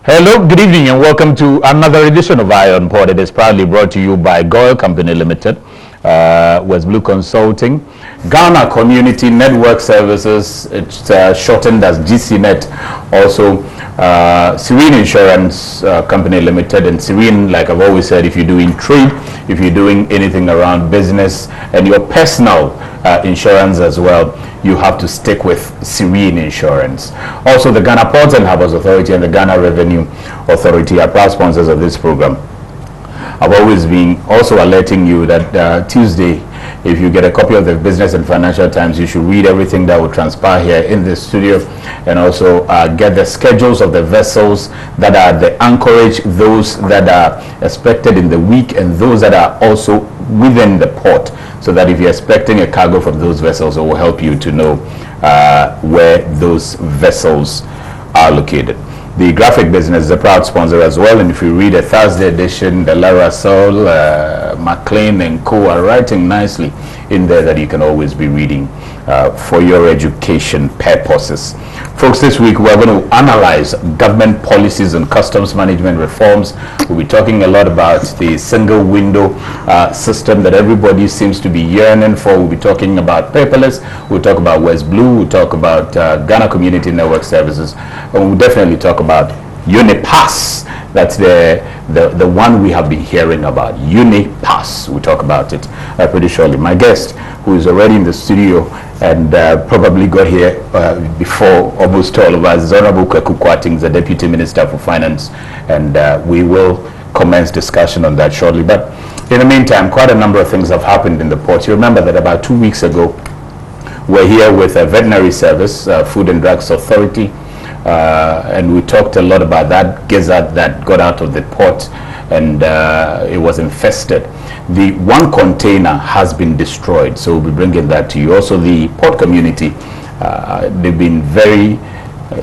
Hello, good evening, and welcome to another edition of Iron Port. It is proudly brought to you by Goyle Company Limited, West Blue Consulting, Ghana Community Network Services, it's shortened as GCNet, also Serene Insurance Company Limited. And Serene, like I've always said, if you're doing trade, if you're doing anything around business and your personal insurance as well, you have to stick with Serene Insurance. Also, the Ghana Ports and Harbours Authority and the Ghana Revenue Authority are proud sponsors of this program. I've always been also alerting you that Tuesday, if you get a copy of the Business and Financial Times, you should read everything that will transpire here in the studio, and also get the schedules of the vessels that are the anchorage, those that are expected in the week, and those that are also within the port, so that if you're expecting a cargo from those vessels, it will help you to know where those vessels are located. The Graphic Business is a proud sponsor as well, and if you read a Thursday edition, the Lara Sol, McLean and Co are writing nicely in there that you can always be reading for your education purposes. Folks, this week we're going to analyze government policies and customs management reforms. We'll be talking a lot about the single window system that everybody seems to be yearning for. We'll be talking about paperless, we'll talk about West Blue, we'll talk about Ghana Community Network Services, and we'll definitely talk about UNIPASS. That's the one we have been hearing about, UNIPASS. We'll talk about it pretty shortly. My guest, who is already in the studio and probably got here before almost all of us, is Honorable Kweku Kwatings, the Deputy Minister for Finance, and we will commence discussion on that shortly. But in the meantime, quite a number of things have happened in the port. You remember that about 2 weeks ago, we're here with a veterinary service, Food and Drugs Authority, and we talked a lot about that GIZZARD that got out of the port, and it was infested. The one container has been destroyed, so we'll be bringing that to you. Also, the port community, they've been very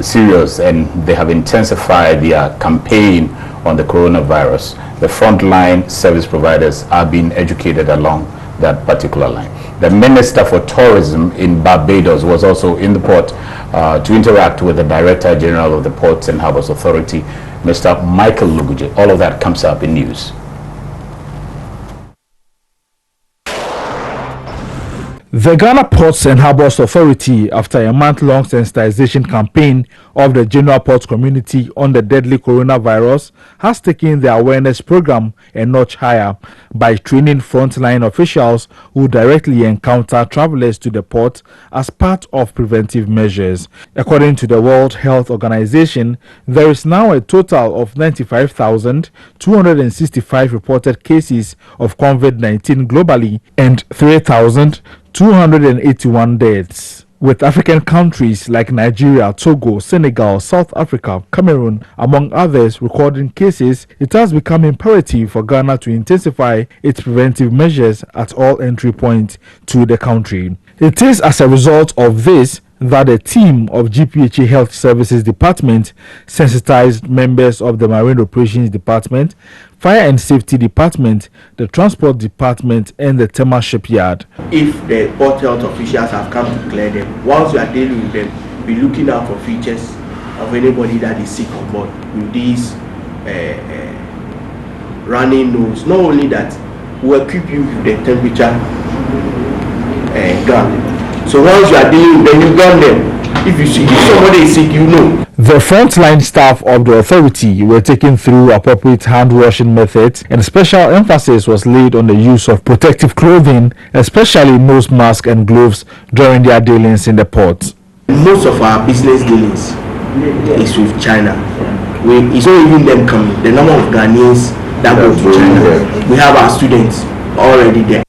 serious, and they have intensified their campaign on the coronavirus. The frontline service providers are being educated along that particular line. The Minister for Tourism in Barbados was also in the port to interact with the Director General of the Ports and Harbours Authority, Mr. Michael Luguje. All of that comes up in news. The Ghana Ports and Harbours Authority, after a month-long sensitization campaign of the general ports community on the deadly coronavirus, has taken the awareness program a notch higher by training frontline officials who directly encounter travelers to the port as part of preventive measures. According to the World Health Organization, there is now a total of 95,265 reported cases of COVID-19 globally and 3,281 deaths, with African countries like Nigeria, Togo, Senegal, South Africa, Cameroon, among others, recording cases. It has become imperative for Ghana to intensify its preventive measures at all entry points to the country. It is as a result of this that a team of GPHA Health Services Department sensitized members of the Marine Operations Department, Fire and Safety Department, the Transport Department, and the Tema Shipyard. If the port health officials have come to clear them, once you are dealing with them, be looking out for features of anybody that is sick on board with these running nose. Not only that, we will equip you with the temperature gun. So once you are dealing with them, you gun them. If you see if somebody is sick, you know. The frontline staff of the authority were taken through appropriate hand washing methods, and special emphasis was laid on the use of protective clothing, especially nose masks and gloves, during their dealings in the port. Most of our business dealings is with China. It's not even them coming. The number of Ghanaians that go to China, we have our students already there.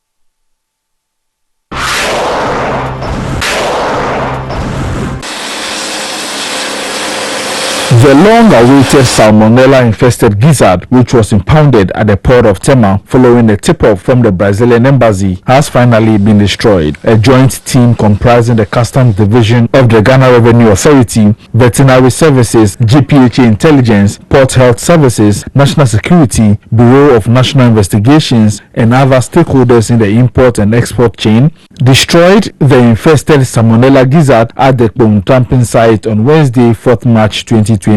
The long-awaited salmonella-infested gizzard, which was impounded at the port of Tema following a tip-off from the Brazilian embassy, has finally been destroyed. A joint team comprising the Customs Division of the Ghana Revenue Authority, Veterinary Services, GPHA Intelligence, Port Health Services, National Security, Bureau of National Investigations, and other stakeholders in the import and export chain, destroyed the infested salmonella gizzard at the Pong dumping site on Wednesday, 4th March 2020.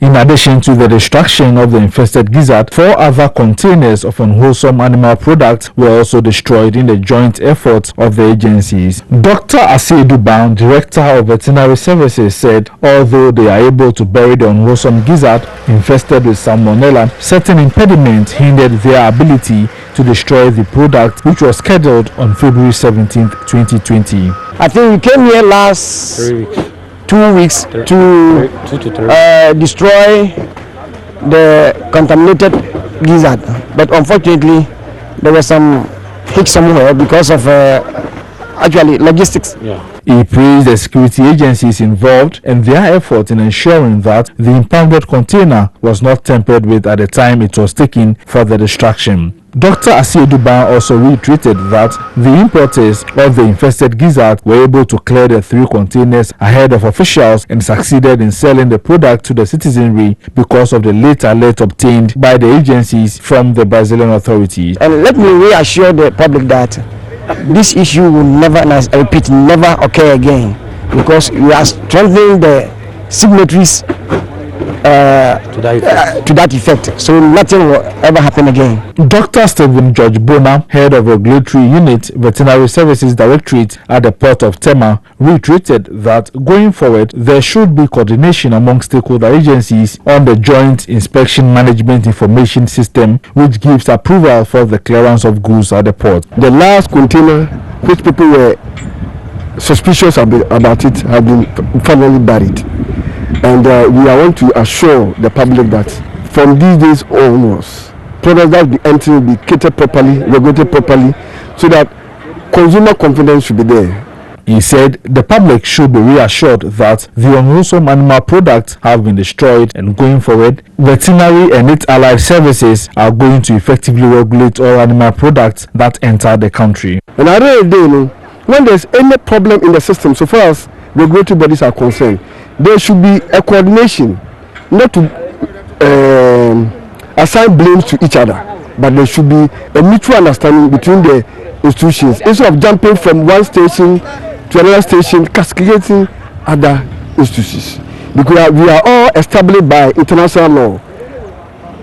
In addition to the destruction of the infested gizzard, 4 other containers of unwholesome animal products were also destroyed in the joint efforts of the agencies. Dr. Asiedu Ban, Director of Veterinary Services, said although they are able to bury the unwholesome gizzard infested with salmonella, certain impediments hindered their ability to destroy the product, which was scheduled on February 17, 2020. I think we came here last 2 weeks to destroy the contaminated gizzard, but unfortunately there was some hitch somewhere because of actually logistics. He praised the security agencies involved and their effort in ensuring that the impounded container was not tampered with at the time it was taken for the destruction. Dr. Asiedu Ban also reiterated that the importers of the infested gizzard were able to clear the 3 containers ahead of officials and succeeded in selling the product to the citizenry because of the late alert obtained by the agencies from the Brazilian authorities. And let me reassure the public that this issue will never, and I repeat, never occur again, because we are strengthening the signatories to that effect, so nothing will ever happen again. Dr. Stephen George Bona, head of Regulatory Unit, Veterinary Services Directorate at the Port of Tema, reiterated that going forward there should be coordination among stakeholder agencies on the Joint Inspection Management Information System, which gives approval for the clearance of goods at the port. The last container which people were suspicious about it have been finally buried. And we want to assure the public that from these days onwards, products that will be entering will be catered properly, regulated properly, so that consumer confidence should be there. He said the public should be reassured that the unwholesome animal products have been destroyed, and going forward, veterinary and its allied services are going to effectively regulate all animal products that enter the country. And at the end of the day, when there's any problem in the system, so far as regulatory bodies are concerned, there should be a coordination, not to assign blames to each other, but there should be a mutual understanding between the institutions, instead of jumping from one station to another station, cascading other institutions. Because we are all established by international law,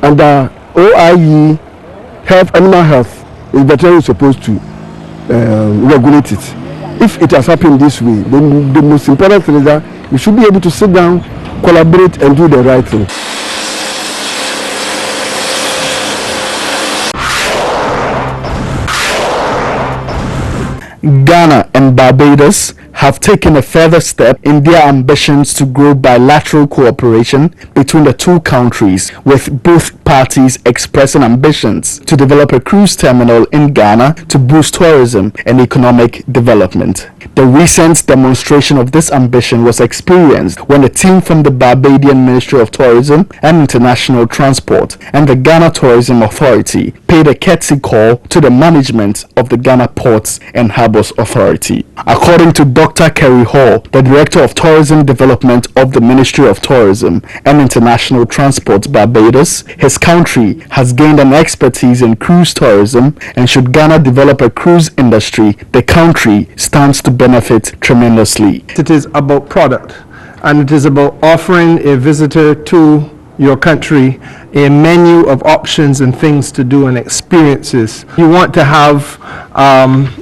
and the OIE, animal health, is veterinary supposed to regulate it. If it has happened this way, then the most important thing is that we should be able to sit down, collaborate, and do the right thing. Ghana and Barbados have taken a further step in their ambitions to grow bilateral cooperation between the 2 countries, with both parties expressing ambitions to develop a cruise terminal in Ghana to boost tourism and economic development. The recent demonstration of this ambition was experienced when a team from the Barbadian Ministry of Tourism and International Transport and the Ghana Tourism Authority paid a courtesy call to the management of the Ghana Ports and Harbours Authority. According to Dr. Kerry Hall, the Director of Tourism Development of the Ministry of Tourism and International Transport Barbados, his country has gained an expertise in cruise tourism, and should Ghana develop a cruise industry, the country stands to benefit tremendously. It is about product, and it is about offering a visitor to your country a menu of options and things to do and experiences. You want to have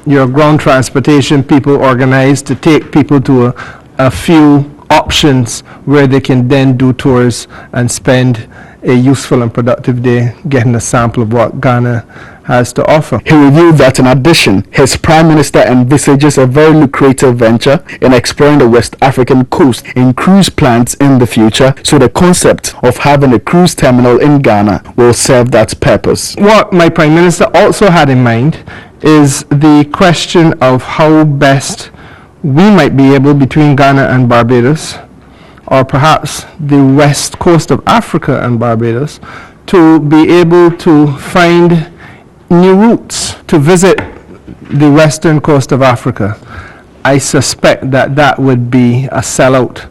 your ground transportation people organized to take people to a few options where they can then do tours and spend a useful and productive day getting a sample of what Ghana has to offer. He revealed that in addition, his Prime Minister envisages a very lucrative venture in exploring the West African coast in cruise plans in the future, so the concept of having a cruise terminal in Ghana will serve that purpose. What my Prime Minister also had in mind is the question of how best we might be able, between Ghana and Barbados, or perhaps the west coast of Africa and Barbados, to be able to find new routes to visit the western coast of Africa. I suspect that that would be a sellout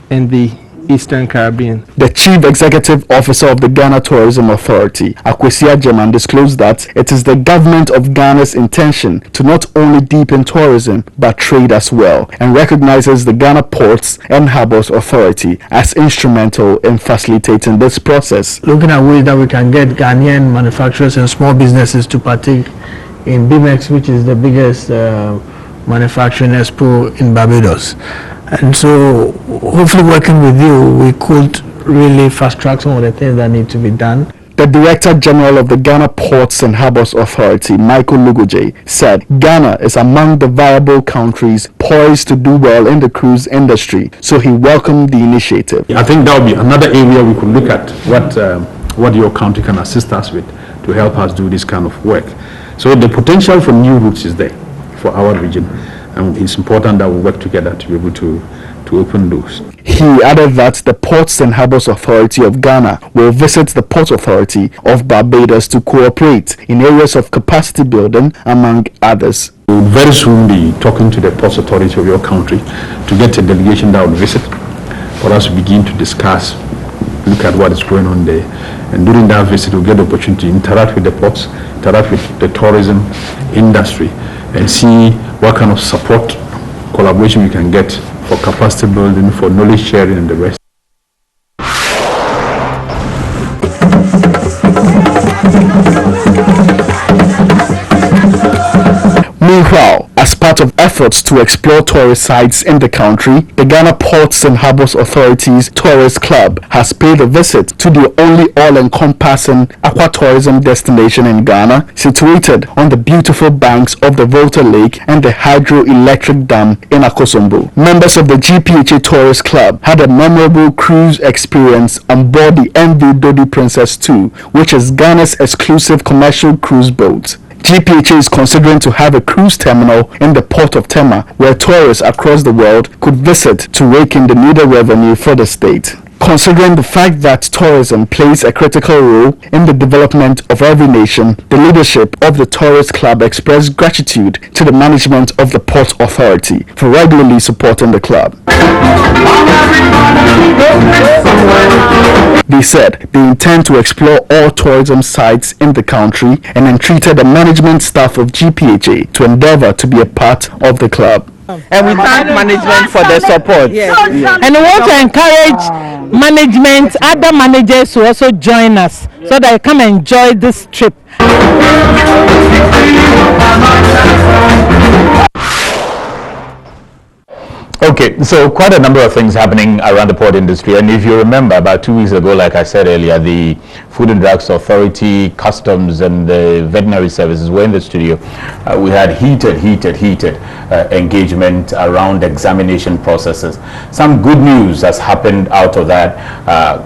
in the Eastern Caribbean. The Chief Executive Officer of the Ghana Tourism Authority, Akwesi Agyemang, disclosed that it is the government of Ghana's intention to not only deepen tourism but trade as well, and recognizes the Ghana Ports and Harbours Authority as instrumental in facilitating this process. Looking at ways that we can get Ghanaian manufacturers and small businesses to partake in BMX, which is the biggest manufacturing expo in Barbados. And so hopefully working with you, we could really fast track some of the things that need to be done. The Director General of the Ghana Ports and Harbours Authority, Michael Lugoje, said Ghana is among the viable countries poised to do well in the cruise industry, so he welcomed the initiative. I think that would be another area we could look at what your country can assist us with to help us do this kind of work. So the potential for new routes is there for our region, and it's important that we work together to be able to open those. He added that the Ports and Harbours Authority of Ghana will visit the Port Authority of Barbados to cooperate in areas of capacity building, among others. We will very soon be talking to the Ports Authority of your country to get a delegation that will visit for us to begin to discuss, look at what is going on there. And during that visit, we'll get the opportunity to interact with the ports, interact with the tourism industry, and see what kind of support, collaboration we can get for capacity building, for knowledge sharing, and the rest. Meanwhile, as part of efforts to explore tourist sites in the country, the Ghana Ports and Harbours Authority's Tourist Club has paid a visit to the only all-encompassing aquatourism destination in Ghana, situated on the beautiful banks of the Volta Lake and the hydroelectric dam in Akosombo. Members of the GPHA Tourist Club had a memorable cruise experience on board the MV DODI Princess II, which is Ghana's exclusive commercial cruise boat. GPHA is considering to have a cruise terminal in the port of Tema, where tourists across the world could visit to rake in the needed revenue for the state. Considering the fact that tourism plays a critical role in the development of every nation, the leadership of the Tourist Club expressed gratitude to the management of the Port Authority for regularly supporting the club. They said they intend to explore all tourism sites in the country and entreated the management staff of GPHA to endeavor to be a part of the club. And we thank management for the support. Yes. And we want to encourage management, other managers to also join us so that they come and enjoy this trip. Okay, so quite a number of things happening around the port industry, and if you remember, about 2 weeks ago, like I said earlier, the Food and Drugs Authority, Customs, and the Veterinary Services were in the studio. We had heated engagement around examination processes. Some good news has happened out of that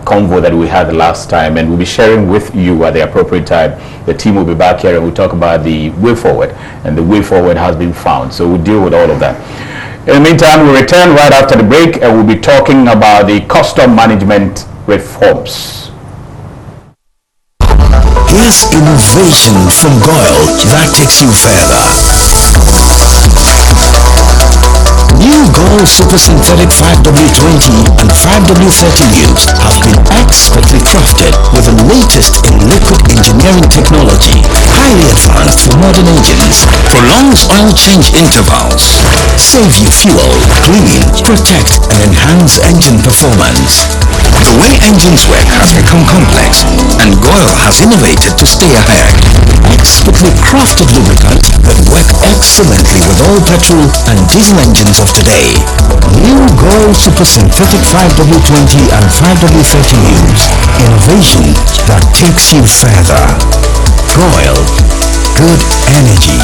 convo that we had last time, and we'll be sharing with you at the appropriate time. The team will be back here and we'll talk about the way forward, and the way forward has been found, so we'll deal with all of that. In the meantime, we'll return right after the break and we'll be talking about the custom management reforms. Here's innovation from GOIL that takes you further. New GOIL Super Synthetic 5W20 and 5W30Us have been expertly crafted with the latest in liquid engineering technology, highly advanced for modern engines, prolongs oil change intervals, save you fuel, clean, protect, and enhance engine performance. The way engines work has become complex, and GOIL has innovated to stay ahead. Expertly crafted lubricants that work excellently with all petrol and diesel engines of today. New GOIL Super Synthetic 5W20 and 5W30Us. Innovation that takes you further. GOIL. Good energy.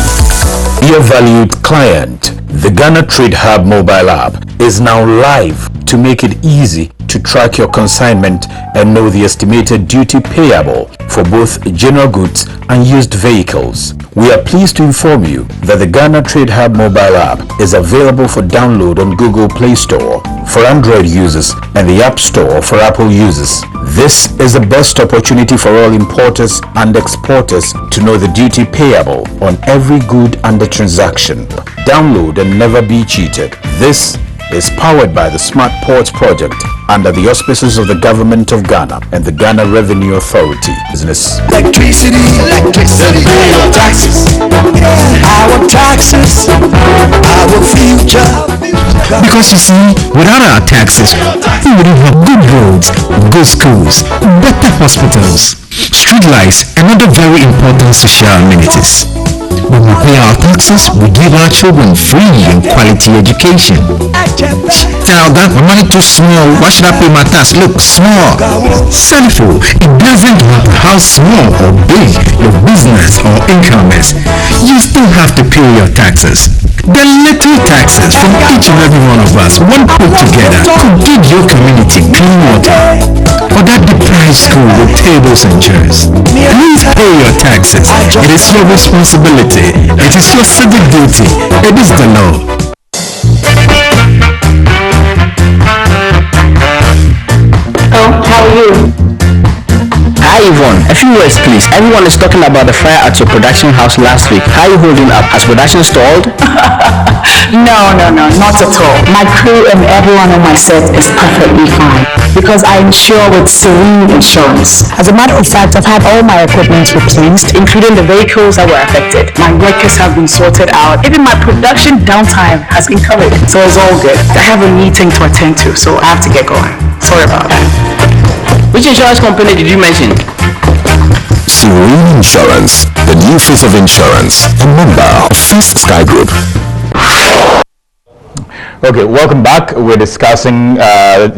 Dear valued client, the Ghana Trade Hub mobile app is now live to make it easy to track your consignment and know the estimated duty payable for both general goods and used vehicles. We are pleased to inform you that the Ghana Trade Hub mobile app is available for download on Google Play Store for Android users and the App Store for Apple users. This is the best opportunity for all importers and exporters to know the duty payable on every good under transaction. Download and never be cheated. This is powered by the Smart Ports project under the auspices of the Government of Ghana and the Ghana Revenue Authority. Business. Electricity, pay your taxes. Our taxes, our future. Because you see, without our taxes, we wouldn't have good roads, good schools, better hospitals, street lights, and other very important social amenities. When we pay our taxes, we give our children free and quality education. Tell that my money too small, why should I pay my tax? Look, small. Sinful. It doesn't matter how small or big your business or income is. You still have to pay your taxes. The little taxes from each and every one of us, one put together, could give your community clean water, or that deprived school with tables and chairs. Please pay your taxes. It is your responsibility. It is your civic duty. It is the law. Hello, how are you? Hi Yvonne, a few words please. Everyone is talking about the fire at your production house last week. How are you holding up? Has production stalled? No, not at all. My crew and everyone on my set is perfectly fine because I insure with Serene Insurance. As a matter of fact, I've had all my equipment replaced, including the vehicles that were affected. My workers have been sorted out. Even my production downtime has been covered, so it's all good. I have a meeting to attend to, so I have to get going. Sorry about that. Which insurance company did you mention? Serene Insurance, the new face of insurance, a member of First Sky Group. Okay, welcome back. We're discussing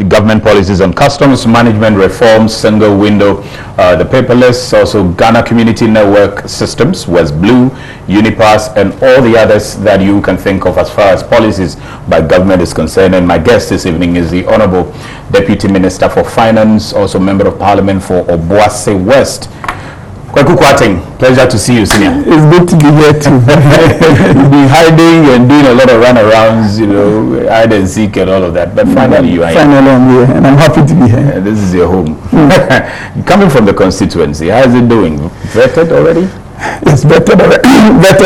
government policies on customs management reforms, single window, the paperless, also Ghana Community Network Systems, West Blue, UNIPASS, and all the others that you can think of as far as policies by government is concerned. And my guest this evening is the Honorable Deputy Minister for Finance, also Member of Parliament for Obuasi West. Kwaku Kwating, pleasure to see you, Senior. It's good to be here too. You've been hiding and doing a lot of runarounds, you know, hide and seek and all of that. But finally you are here. Finally I'm here and I'm happy to be here. This is your home. Coming from the constituency, how is it doing? Vetted already? It's vetted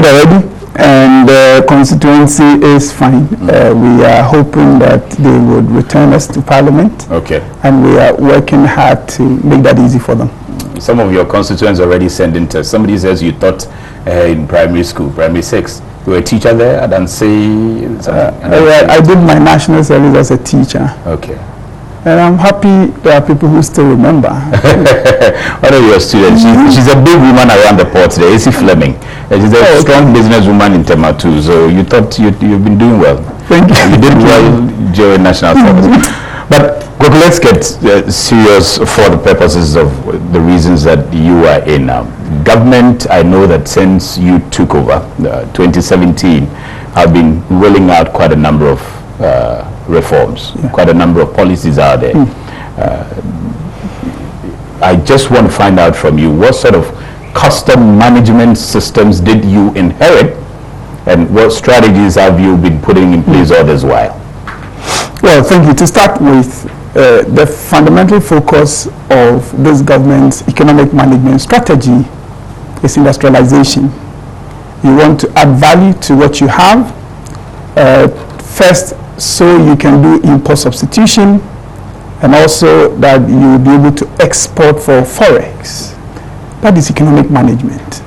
already. And the constituency is fine. We are hoping that they would return us to Parliament. Okay. And we are working hard to make that easy for them. Some of your constituents already sending tests. Somebody says you taught in primary school, primary 6. You were a teacher there at Ansi? I did my national service as a teacher. Okay. And I'm happy there are people who still remember. One of your students, she's a big woman around the port there, AC Fleming. She's a strong businesswoman in Tema too, so you thought you've been doing well. Thank you. You did well during national service. But let's get serious for the purposes of the reasons that you are in now. Government, I know that since you took over, 2017, have been rolling out quite a number of reforms, quite a number of policies out there. I just want to find out from you, what sort of custom management systems did you inherit, and what strategies have you been putting in place all this while? Well, thank you. To start with, the fundamental focus of this government's economic management strategy is industrialization. You want to add value to what you have, first so you can do import substitution, and also that you will be able to export for forex. That is economic management.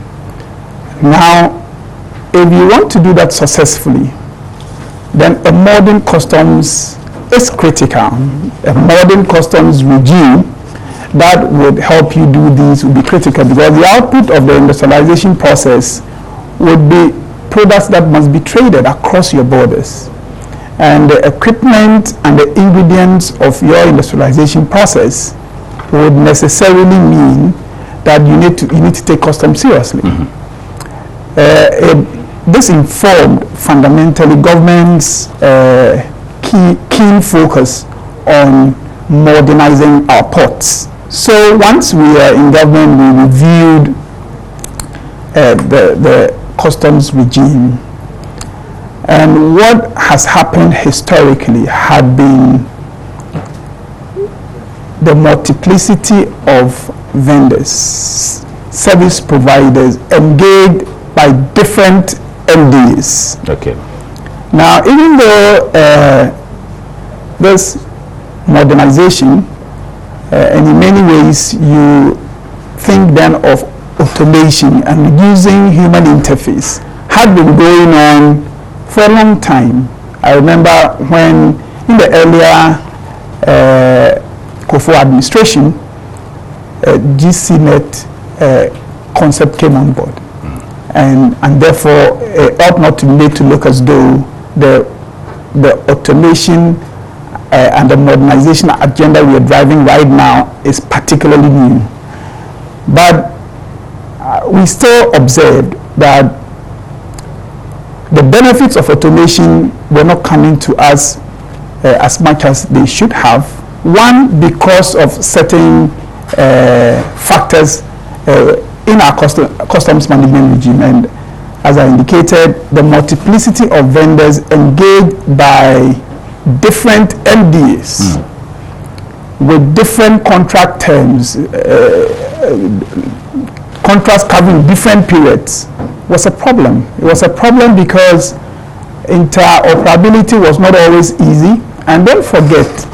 Now, if you want to do that successfully, then a modern customs is critical. A modern customs regime that would help you do these would be critical, because the output of the industrialization process would be products that must be traded across your borders. And the equipment and the ingredients of your industrialization process would necessarily mean that you need to take customs seriously. This informed fundamentally government's keen focus on modernizing our ports. So once we are in government, we reviewed the customs regime. And what has happened historically had been the multiplicity of vendors, service providers engaged by different MDs. Okay. Now, even though this modernization, and in many ways you think then of automation and reducing human interface, had been going on for a long time. I remember when in the earlier Kofo administration, GCNet concept came on board, and therefore it ought not to be made to look as though the automation and the modernization agenda we are driving right now is particularly new. But we still observed that the benefits of automation were not coming to us as much as they should have. One, because of certain factors in our customs management regime, and as I indicated, the multiplicity of vendors engaged by different MDAs with different contract terms, contracts covering different periods, was a problem. It was a problem because interoperability was not always easy. And don't forget,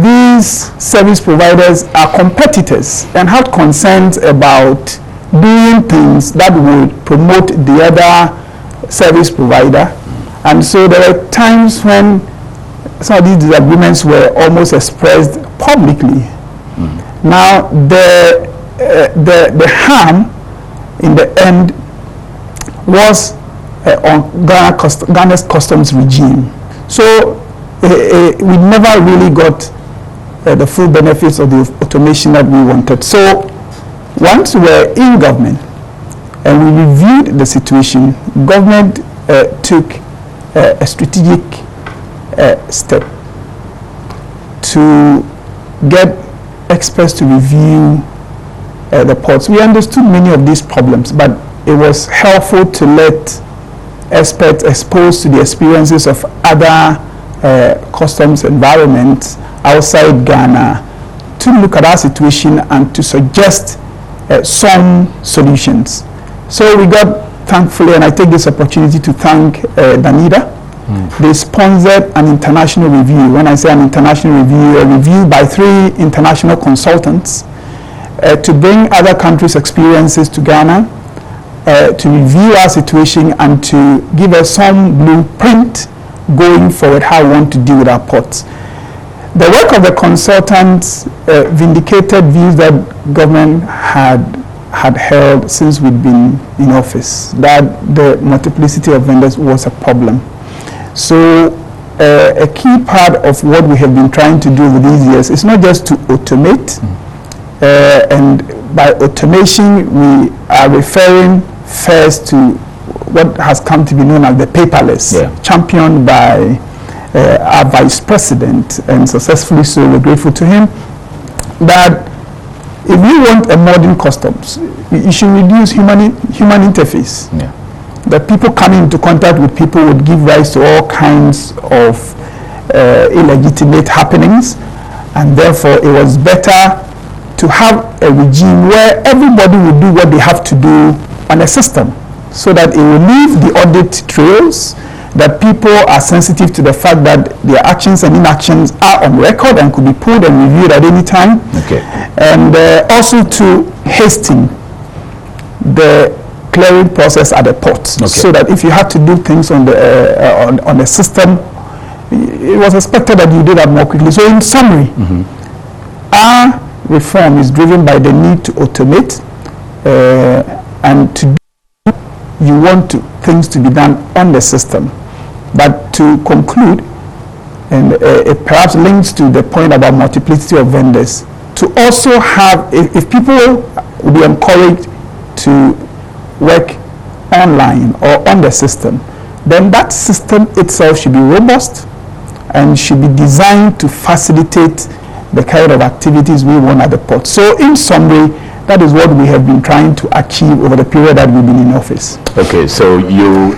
these service providers are competitors and had concerns about doing things that would promote the other service provider. And so there were times when some of these disagreements were almost expressed publicly. Now, the harm in the end was on Ghana's customs regime. So we never really got the full benefits of the automation that we wanted. So once we were in government and we reviewed the situation, government took a strategic step to get experts to review the ports. We understood many of these problems, but it was helpful to let experts exposed to the experiences of other customs environments outside Ghana to look at our situation and to suggest some solutions. So we got, thankfully, and I take this opportunity to thank Danida. They sponsored an international review. When I say an international review, a review by 3 international consultants to bring other countries' experiences to Ghana, to review our situation and to give us some blueprint going forward how we want to deal with our ports. The work of the consultants vindicated views that government had held since we'd been in office, that the multiplicity of vendors was a problem. So a key part of what we have been trying to do over these years is not just to automate, and by automation we are referring first to what has come to be known as the paperless, championed by our Vice President, and successfully so. We're grateful to him. That if you want a modern customs, you should reduce human interface. That people coming into contact with people would give rise to all kinds of illegitimate happenings, and therefore it was better to have a regime where everybody would do what they have to do on a system, so that it will leave the audit trails, that people are sensitive to the fact that their actions and inactions are on record and could be pulled and reviewed at any time. And also to hasten the clearing process at the ports, so that if you had to do things on the on the system, it was expected that you do that more quickly. So in summary, our reform is driven by the need to automate, and to do, you want things to be done on the system. But to conclude, and it perhaps links to the point about multiplicity of vendors, to also have, if people will be encouraged to work online or on the system, then that system itself should be robust and should be designed to facilitate the kind of activities we want at the port. So in summary, that is what we have been trying to achieve over the period that we've been in office. Okay, so you,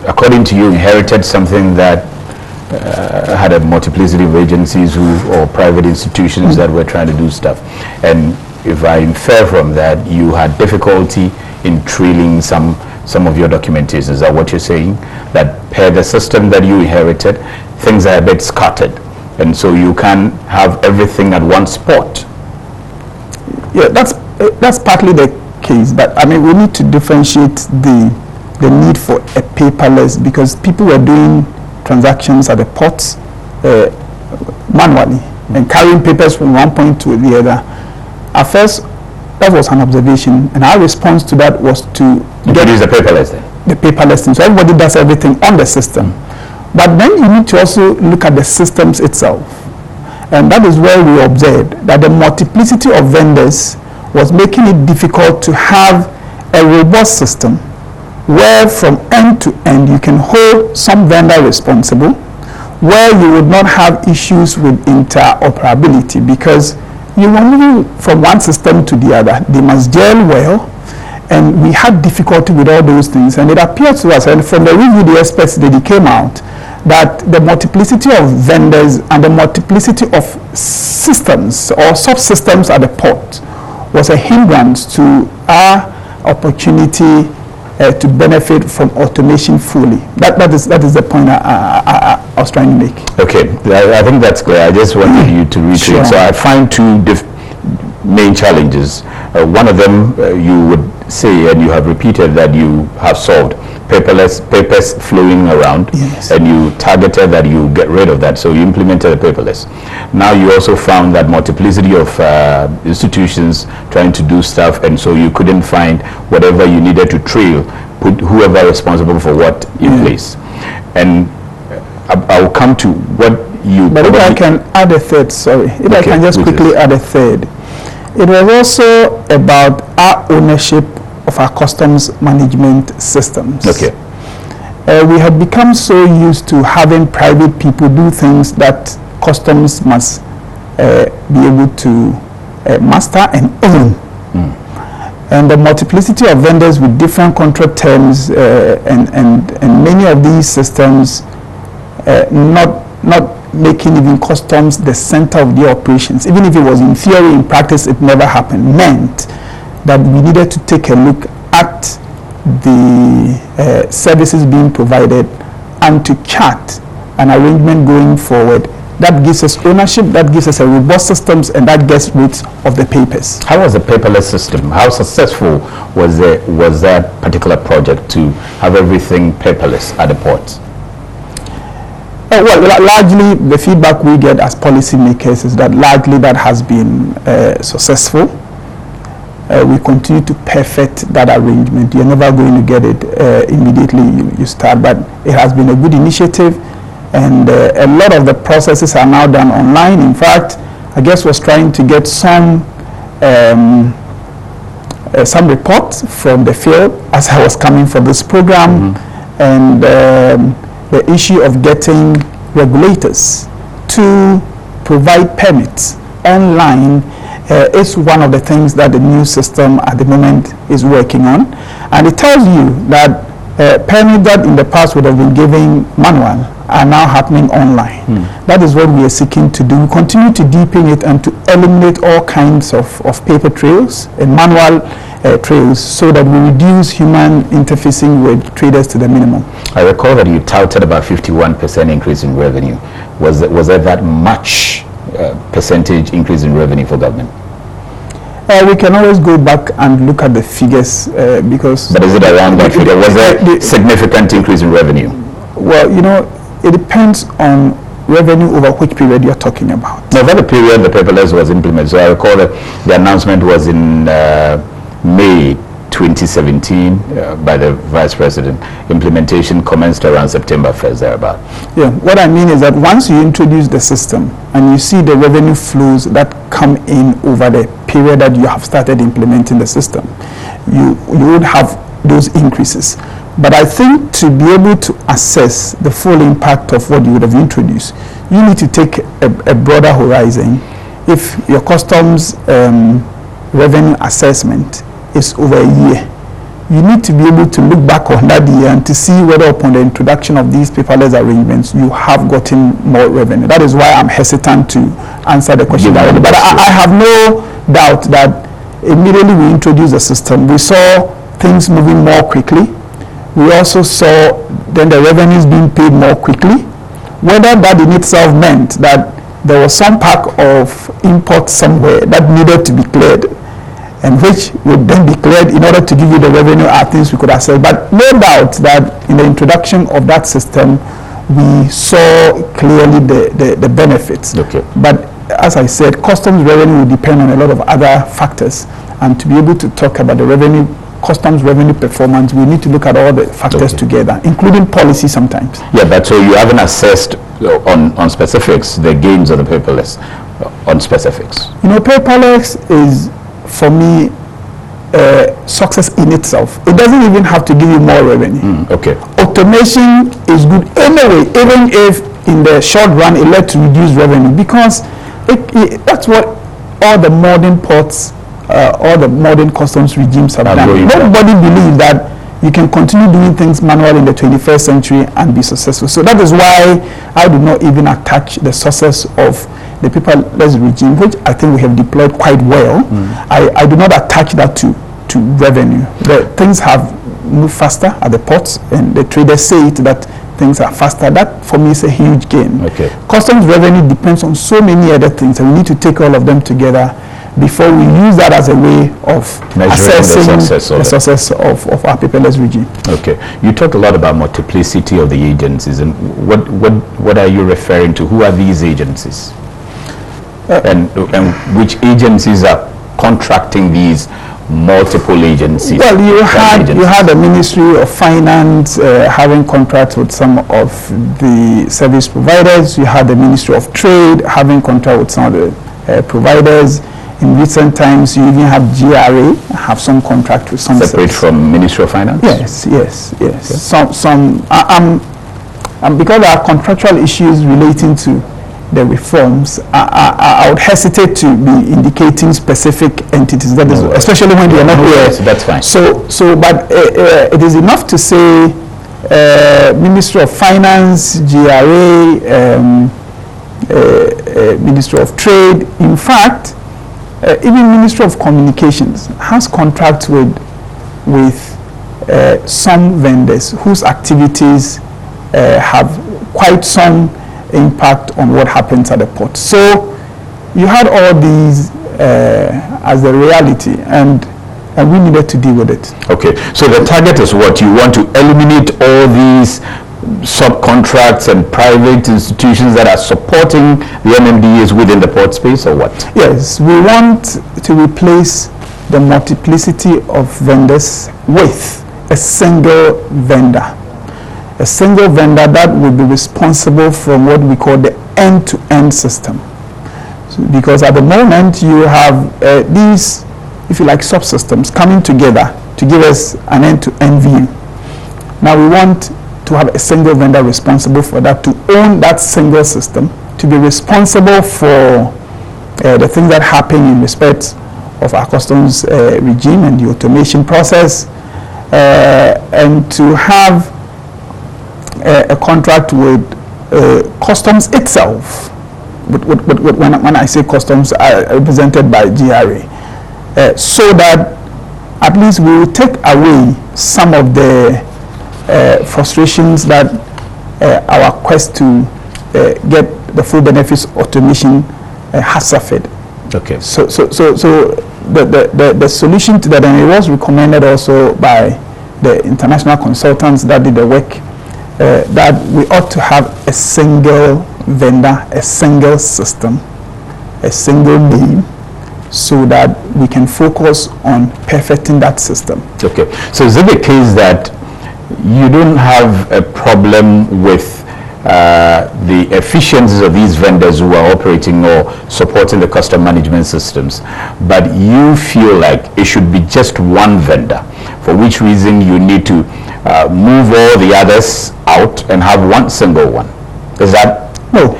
according to you, inherited something that had a multiplicity of agencies or private institutions that were trying to do stuff. And if I infer from that, you had difficulty in trailing some of your documentation. Is that what you're saying? That per the system that you inherited, things are a bit scattered. and so you can have everything at one spot. Yeah, that's partly the case, but I mean we need to differentiate the need for a paperless, because people were doing transactions at the ports manually and carrying papers from one point to the other. At first, that was an observation, and our response to that was to introduce the paperless then. The paperless thing. So everybody does everything on the system. But then you need to also look at the systems itself. And that is where we observed that the multiplicity of vendors was making it difficult to have a robust system where from end to end you can hold some vendor responsible, where you would not have issues with interoperability, because you were moving from one system to the other. They must gel well, and we had difficulty with all those things. And it appeared to us, and from the review the experts did, it came out that the multiplicity of vendors and the multiplicity of systems or subsystems at the port was a hindrance to our opportunity to benefit from automation fully. That is the point I was trying to make. Okay, I think that's clear. I just wanted you to reiterate. Sure. So I find two main challenges. One of them you would say, and you have repeated that you have solved, papers flowing around, yes. And you targeted that you get rid of that, so you implemented the paperless. Now you also found that multiplicity of institutions trying to do stuff, and so you couldn't find whatever you needed to trail, put whoever responsible for what in place. And I'll come to what you... But if I can add a third, sorry, if I can just quickly add a third. It was also about our ownership of our customs management systems. Okay. We have become so used to having private people do things that customs must be able to master and own. And the multiplicity of vendors with different contract terms and many of these systems not making even customs the center of the operations, even if it was in theory, in practice it never happened, meant that we needed to take a look at the services being provided and to chart an arrangement going forward that gives us ownership, that gives us a robust systems, and that gets rid of the papers. How was the paperless system? How successful was that particular project to have everything paperless at the ports? Well, largely the feedback we get as policymakers is that largely that has been successful. We continue to perfect that arrangement. You're never going to get it immediately you start, but it has been a good initiative, and a lot of the processes are now done online. In fact, I guess was trying to get some reports from the field as I was coming for this program, and the issue of getting regulators to provide permits online is one of the things that the new system at the moment is working on. And it tells you that permits that in the past would have been given manual are now happening online. That is what we are seeking to do. We continue to deepen it and to eliminate all kinds of paper trails and manual trails, so that we reduce human interfacing with traders to the minimum. I recall that you touted about 51% increase in revenue. Was there that much percentage increase in revenue for government? We can always go back and look at the figures because... But is it around that figure? Was there significant increase in revenue? Well, you know, it depends on revenue over which period you're talking about. No, over the period the paperless was implemented. So I recall that the announcement was in May 2017 by the Vice President. Implementation commenced around September 1st, thereabout. Yeah, what I mean is that once you introduce the system and you see the revenue flows that come in over the period that you have started implementing the system, you would have those increases. But I think to be able to assess the full impact of what you would have introduced, you need to take a broader horizon. If your customs revenue assessment is over a year, you need to be able to look back on that year and to see whether upon the introduction of these paperless arrangements you have gotten more revenue. That is why I'm hesitant to answer the question directly. But I have no doubt that immediately we introduced the system, we saw things moving more quickly. We also saw then the revenues being paid more quickly. Whether that in itself meant that there was some pack of import somewhere that needed to be cleared, and which would then be cleared in order to give you the revenue at things we could access. But no doubt that in the introduction of that system, we saw clearly the benefits. Okay. But as I said, customs revenue will depend on a lot of other factors, and to be able to talk about the revenue, customs revenue performance, we need to look at all the factors together, including policy sometimes. Yeah, but so you haven't assessed on specifics the gains of the paperless on specifics. You know, paperless is, for me, success in itself. It doesn't even have to give you more revenue. Okay. Automation is good anyway, even if in the short run it led to reduce revenue, because that's what all the modern ports, all the modern customs regimes have done. Nobody believes that you can continue doing things manually in the 21st century and be successful. So that is why I do not even attach the success of the paperless regime, which I think we have deployed quite well. I do not attach that to revenue. The things have moved faster at the ports, and the traders say it that things are faster. That for me is a huge gain. Okay. Customs revenue depends on so many other things, and we need to take all of them together before we use that as a way of assessing the success of our paperless regime. Okay. You talked a lot about multiplicity of the agencies, and what are you referring to? Who are these agencies? And which agencies are contracting these multiple agencies? Well, you had the Ministry of Finance having contracts with some of the service providers. You had the Ministry of Trade having contract with some of the providers. In recent times, you even have GRA have some contract with some. Separate from Ministry of Finance? Yes. Okay. Because there are contractual issues relating to the reforms, I would hesitate to be indicating specific entities. That is, especially when they are not here. That's fine. But it is enough to say Ministry of Finance, GRA, Ministry of Trade. In fact, even Ministry of Communications has contracts with some vendors whose activities have quite some impact on what happens at the port. So you had all these as a reality, and we needed to deal with it. Okay, so the target is what? You want to eliminate all these subcontracts and private institutions that are supporting the MMDAs within the port space, or what? Yes, we want to replace the multiplicity of vendors with a single vendor. A single vendor that will be responsible for what we call the end-to-end system. So, because at the moment you have these, if you like, subsystems coming together to give us an end-to-end view. Now we want to have a single vendor responsible for that, to own that single system, to be responsible for the things that happen in respect of our customs regime and the automation process, and to have a contract with customs itself. When I say customs, represented by GRA, so that at least we will take away some of the frustrations that our quest to get the full benefits of automation has suffered. Okay. So the solution to that, and it was recommended also by the international consultants that did the work, that we ought to have a single vendor, a single system, a single name, so that we can focus on perfecting that system. Okay, so is it the case that you don't have a problem with the efficiencies of these vendors who are operating or supporting the custom management systems, but you feel like it should be just one vendor, for which reason you need to move all the others out and have one single one? Is that no?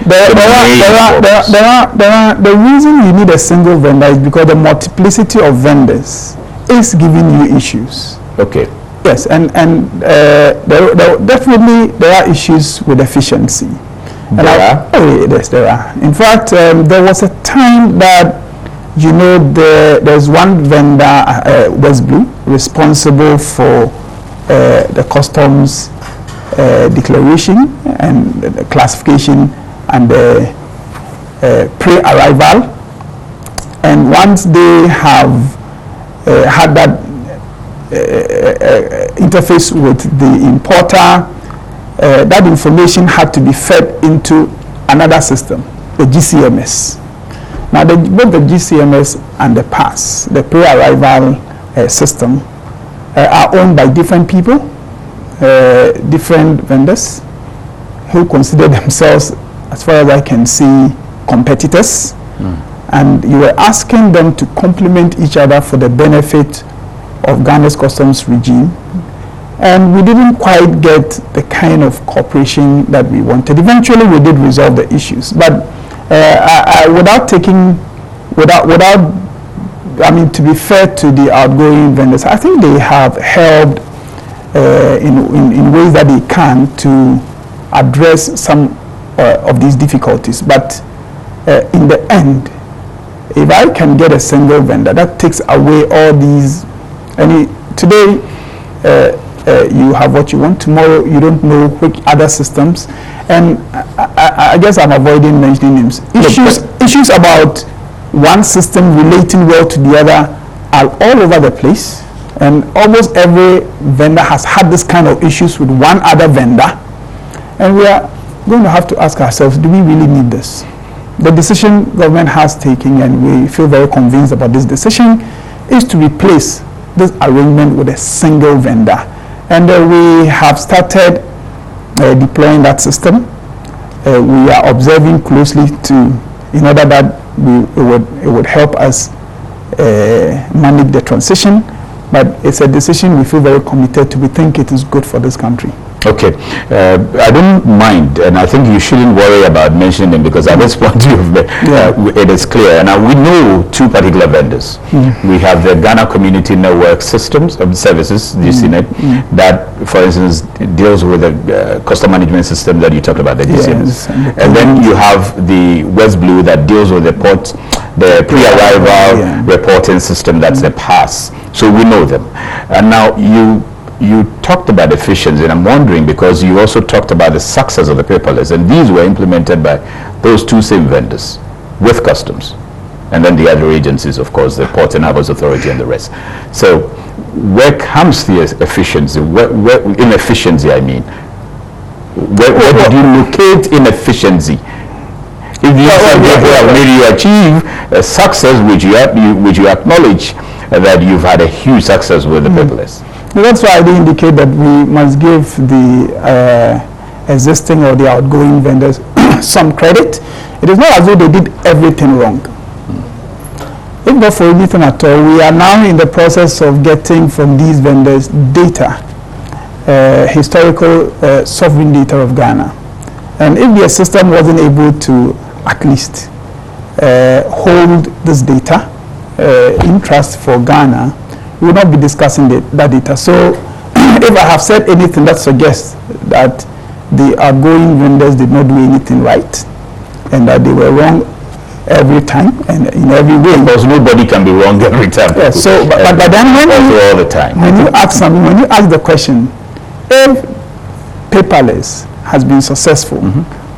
The reason you need a single vendor is because the multiplicity of vendors is giving you issues. Okay. Yes, and definitely there are issues with efficiency. Yes, there are. In fact, there was a time that, you know, there's one vendor, West Blue, responsible for the customs declaration and the classification and the pre-arrival, and once they have had that interface with the importer, that information had to be fed into another system, the GCMS. Now, both the GCMS and the PASS, the pre-arrival system, are owned by different people, different vendors, who consider themselves, as far as I can see, competitors. And you were asking them to complement each other for the benefit of Ghana's customs regime. And we didn't quite get the kind of cooperation that we wanted. Eventually, we did resolve the issues. But to be fair to the outgoing vendors, I think they have helped in ways that they can to address some of these difficulties. But in the end, if I can get a single vendor, that takes away all these. Today, you have what you want. Tomorrow, you don't know which other systems. And I guess I'm avoiding mentioning names. Issues about one system relating well to the other are all over the place. And almost every vendor has had this kind of issues with one other vendor. And we are going to have to ask ourselves, do we really need this? The decision government has taken, and we feel very convinced about this decision, is to replace this arrangement with a single vendor. And we have started deploying that system. We are observing closely in order that it would help us manage the transition. But it's a decision we feel very committed to. We think it is good for this country. Okay, I don't mind, and I think you shouldn't worry about mentioning them, because at this point it is clear. Now, we know two particular vendors. We have the Ghana Community Network Systems Services, GCNet, that, for instance, deals with the custom management system that you talked about, the GCMS. And then you have the West Blue that deals with the the pre-arrival reporting system, that's the PASS. So we know them. And now you talked about efficiency, and I'm wondering, because you also talked about the success of the paperless, and these were implemented by those two same vendors with customs, and then the other agencies, of course, the Port and Harbours Authority and the rest. So where comes the efficiency? Where inefficiency, I mean? Where did you locate inefficiency? If you have really achieved a success which you acknowledge that you've had a huge success with the paperless. That's why I did indicate that we must give the existing or the outgoing vendors some credit. It is not as though they did everything wrong. If not for anything at all, we are now in the process of getting from these vendors data, historical sovereign data of Ghana. And if their system wasn't able to at least hold this data in trust for Ghana, we will not be discussing that data. So if I have said anything that suggests that the outgoing vendors did not do anything right and that they were wrong every time and in every way. Because nobody can be wrong every time. Yes, so, but then all the time. When you ask something, when you ask the question, if paperless has been successful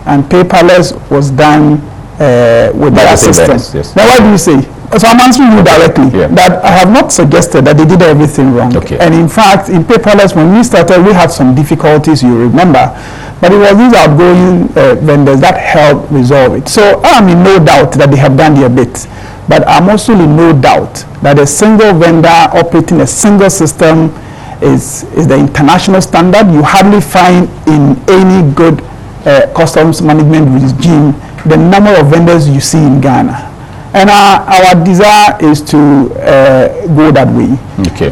and paperless was done with that system, then what do you say? So I'm answering you directly that I have not suggested that they did everything wrong. And in fact, in paperless, when we started, we had some difficulties, you remember. But it was these outgoing vendors that helped resolve it. So I'm in no doubt that they have done their bit. But I'm also in no doubt that a single vendor operating a single system is the international standard. You hardly find in any good customs management regime the number of vendors you see in Ghana. And our desire is to go that way.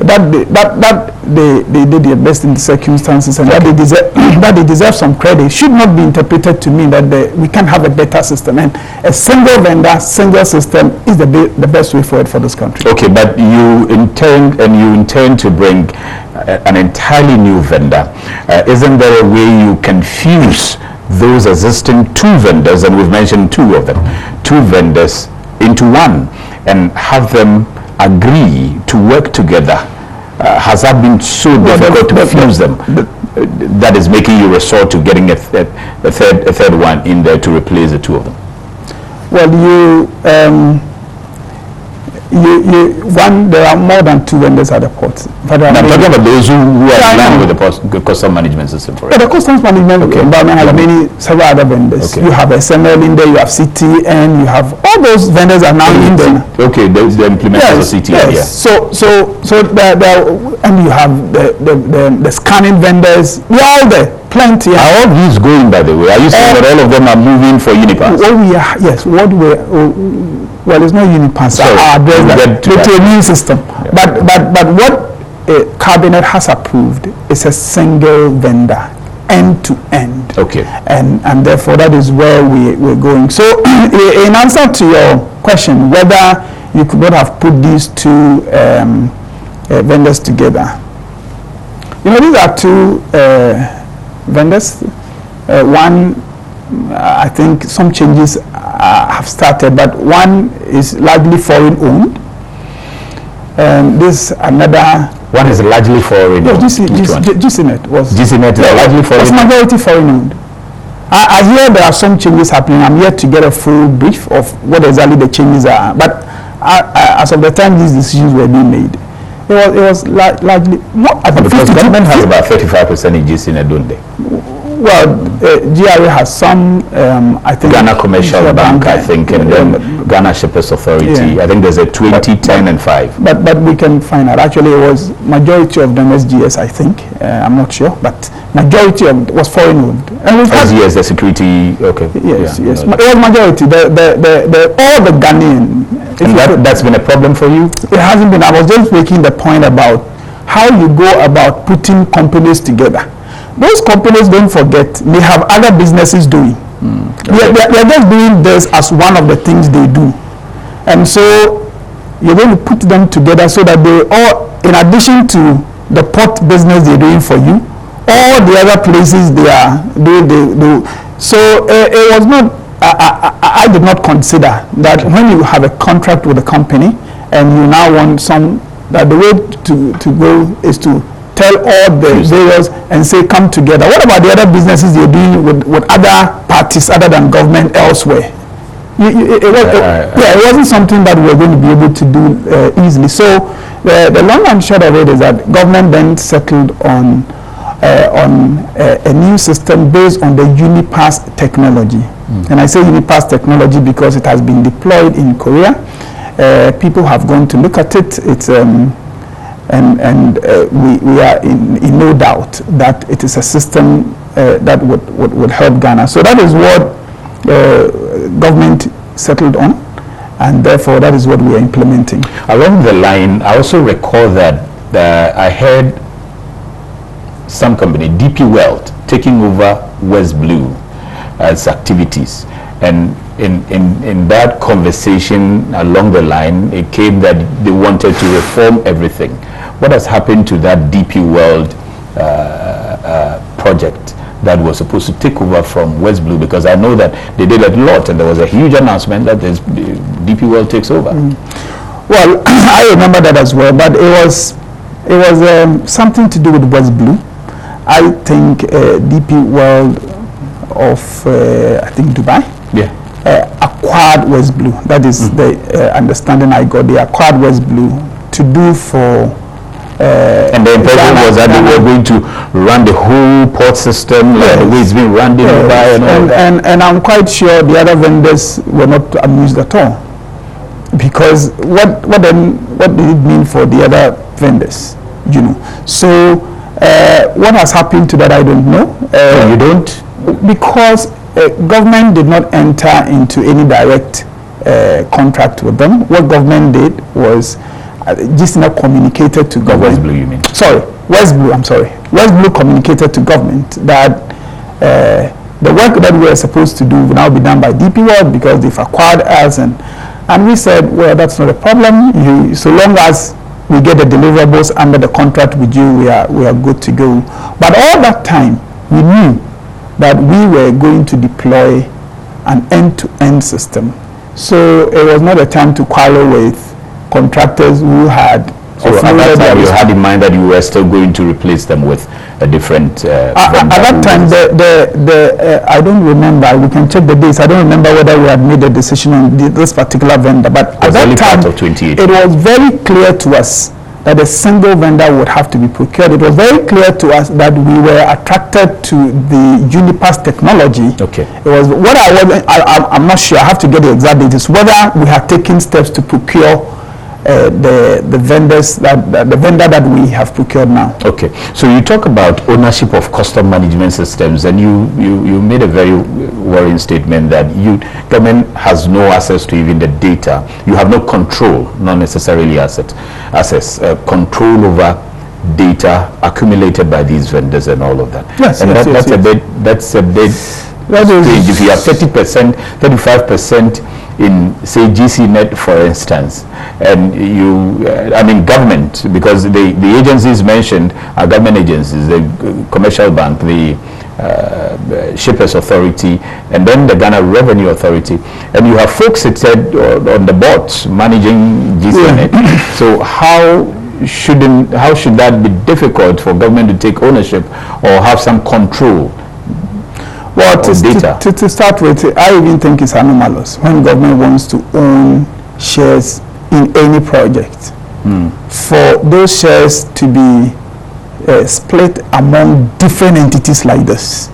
That they did their best in the circumstances, and that they deserve some credit. Should not be interpreted to mean that we can have a better system. And a single vendor, single system is the best way forward for this country. Okay, but you intend to bring an entirely new vendor. Isn't there a way you can fuse those existing two vendors, and we've mentioned two of them, two vendors, into one, and have them agree to work together? Has that been so difficult to fuse them that is making you resort to getting a third one in there to replace the two of them? Well, there are more than 2 vendors at the port. But I'm talking about those who are in line with the custom management system. Yeah, the customs management environment has several other vendors. You have SML in there, you have CTN, you have all those vendors are now in there. Okay, the implementers of CTN. Yes. So and you have the scanning vendors. They're all there. Plenty. Are all these going, by the way? Are you saying that all of them are moving for UNIPASS? Well, it's not UNIPASS. To a new system. Yeah. But what Cabinet has approved is a single vendor, end to end. Okay. And therefore that is where we're going. So in answer to your question, whether you could not have put these 2 vendors together, these are 2 vendors. One, I think some changes have started, but one is largely foreign owned. This another one is largely foreign. No, GCNet was largely foreign. It's majority foreign owned. I hear there are some changes happening. I'm yet to get a full brief of what exactly the changes are. But as of the time these decisions were being made, it was largely not. Because government has about 35% in GCNet, don't they? Well, GRA has some, I think... Ghana Commercial Bank, I think, and then Ghana Shippers Authority. Yeah. I think there's a 20, 10, and 5. But we can find out. Actually, it was majority of them SGS, I think. I'm not sure, but majority of was foreign owned. SGS, the security, okay. Yes. It was majority. All the Ghanaian... And that's been a problem for you? It hasn't been. I was just making the point about how you go about putting companies together. Those companies, don't forget, may have other businesses doing. Okay. They're just doing this as one of the things they do. And so you're going to put them together so that they all, in addition to the port business they're doing for you, all the other places they are doing. So it was not, I did not consider that when you have a contract with a company and you now want that the way to go is to tell all the various and say come together. What about the other businesses you're doing with other parties other than government elsewhere? It wasn't something that we're going to be able to do easily. So the long and short of it is that government then settled on a new system based on the UNIPASS technology. And I say UNIPASS technology because it has been deployed in Korea. People have gone to look at it. It's we are in no doubt that it is a system that would help Ghana. So that is what government settled on, and therefore that is what we are implementing. Along the line, I also recall that I heard some company, DP World, taking over West Blue as activities, and in that conversation along the line, it came that they wanted to reform everything. What has happened to that DP World project that was supposed to take over from West Blue? Because I know that they did a lot, and there was a huge announcement that DP World takes over. Well, I remember that as well, but it was something to do with West Blue. I think DP World of I think Dubai acquired West Blue. That is the understanding I got. They acquired West Blue to do for and the impression was that they were going to run the whole port system like the way it's been run in Dubai and all that. And I'm quite sure the other vendors were not amused at all, because what did it mean for the other vendors, you know? So what has happened to that, I don't know. You don't? Because government did not enter into any direct contract with them. What government did was just not communicated to government. West Blue, you mean? Sorry, West Blue, I'm sorry. West Blue communicated to government that the work that we are supposed to do will now be done by DP World because they've acquired us, and we said, well, that's not a problem. So long as we get the deliverables under the contract with you, we are good to go. But all that time, we knew that we were going to deploy an end-to-end system. So it was not a time to quarrel with contractors who had So at that time you had in mind that you were still going to replace them with a different at that time, I don't remember, we can check the dates, I don't remember whether we had made a decision on this particular vendor, but at that time it was very clear to us that a single vendor would have to be procured. It was very clear to us that we were attracted to the UNIPASS technology. Okay. It was what I'm not sure, I have to get the exact details, whether we had taken steps to procure the vendor that we have procured now. Okay, so you talk about ownership of custom management systems, and you made a very worrying statement that government has no access to even the data. You have no control, not necessarily control over data accumulated by these vendors and all of that. Yes, and yes, that's a bit strange. If you have 30%, 35% in, say, GCNet, for instance, and government, because the agencies mentioned are government agencies, the Commercial Bank, the Shippers Authority, and then the Ghana Revenue Authority, and you have folks seated on the boards managing GCNet. So how should that be difficult for government to take ownership or have some control? Well, to start with, I even think it's anomalous when government wants to own shares in any project. For those shares to be split among different entities like this.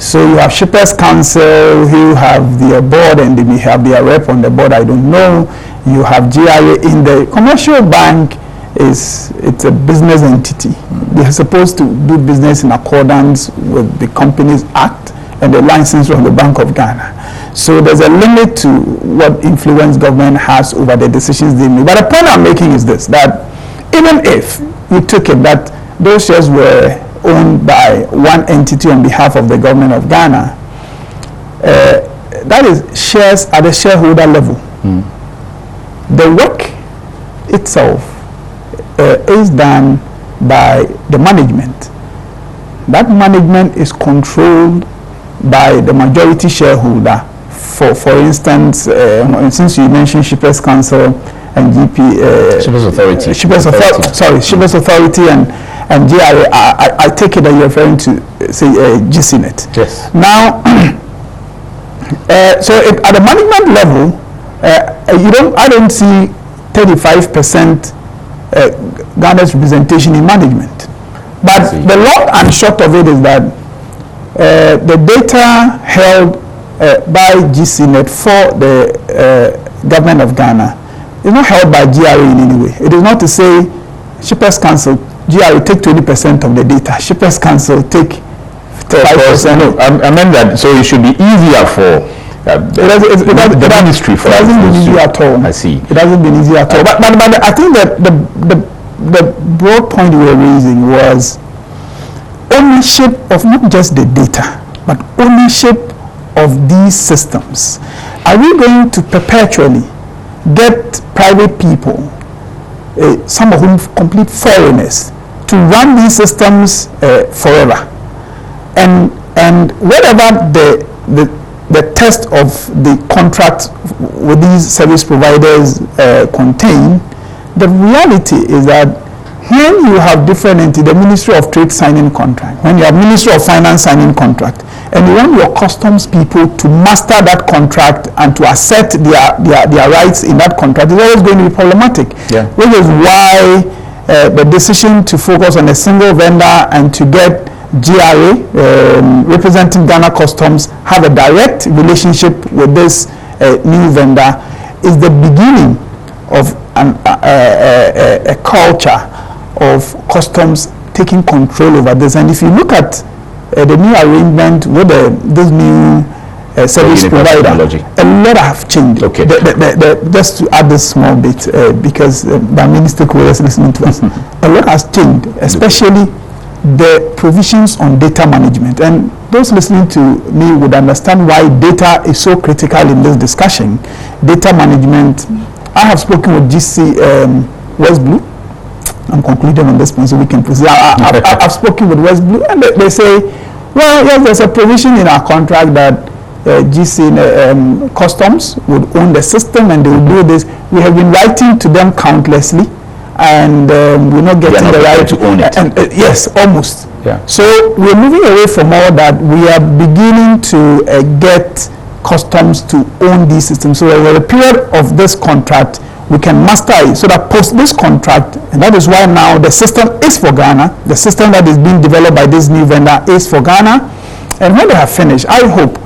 So you have Shippers Council, who have their board and they may have their rep on the board, I don't know. You have GIA in the Commercial Bank. It's a business entity. They are supposed to do business in accordance with the Companies Act and the license from the Bank of Ghana. So there's a limit to what influence government has over the decisions they make. But the point I'm making is this, that even if you took it that those shares were owned by one entity on behalf of the government of Ghana, that is shares at the shareholder level. The work itself is done by the management. That management is controlled by the majority shareholder. For instance, since you mentioned Shippers Council and Shippers Authority. Shippers Authority and GIA, I take it that you're referring to, say, GCNet. Yes. Now, so at the management level, I don't see 35% Ghana's representation in management. But the long and short of it is that the data held by GCNet for the government of Ghana is not held by GRA in any way. It is not to say Shippers Council, GRA take 20% of the data, Shippers Council take 5%. No, I meant that, so it should be easier for the ministry for it. It hasn't been easy at all. I see. It hasn't been easy at all. But I think that the broad point we were raising was ownership of not just the data, but ownership of these systems. Are we going to perpetually get private people, some of whom complete foreigners, to run these systems forever? And whatever the test of the contract with these service providers contain, the reality is that when you have different entities, the Ministry of Trade signing contract, when you have Ministry of Finance signing contract, and you want your customs people to master that contract and to assert their rights in that contract, it's always going to be problematic. Yeah. Which is why the decision to focus on a single vendor and to get GRA representing Ghana Customs have a direct relationship with this new vendor is the beginning of a culture of customs taking control over this. And if you look at the new arrangement with this new service provider, a lot have changed. Okay. Just to add this small bit, because the minister is listening to us, a lot has changed, especially the provisions on data management. And those listening to me would understand why data is so critical in this discussion. Data management, I have spoken with GC West Blue. I'm concluding on this point so we can proceed. I've spoken with West Blue and they say, well, yes, there's a provision in our contract that Customs would own the system and they will do this. We have been writing to them countlessly. and we're not getting the right to own it. And, yes, almost. Yeah. So we're moving away from all that. We are beginning to get customs to own these systems. So over a period of this contract, we can master it, so that post this contract, and that is why now the system is for Ghana. The system that is being developed by this new vendor is for Ghana. And when they have finished, I hope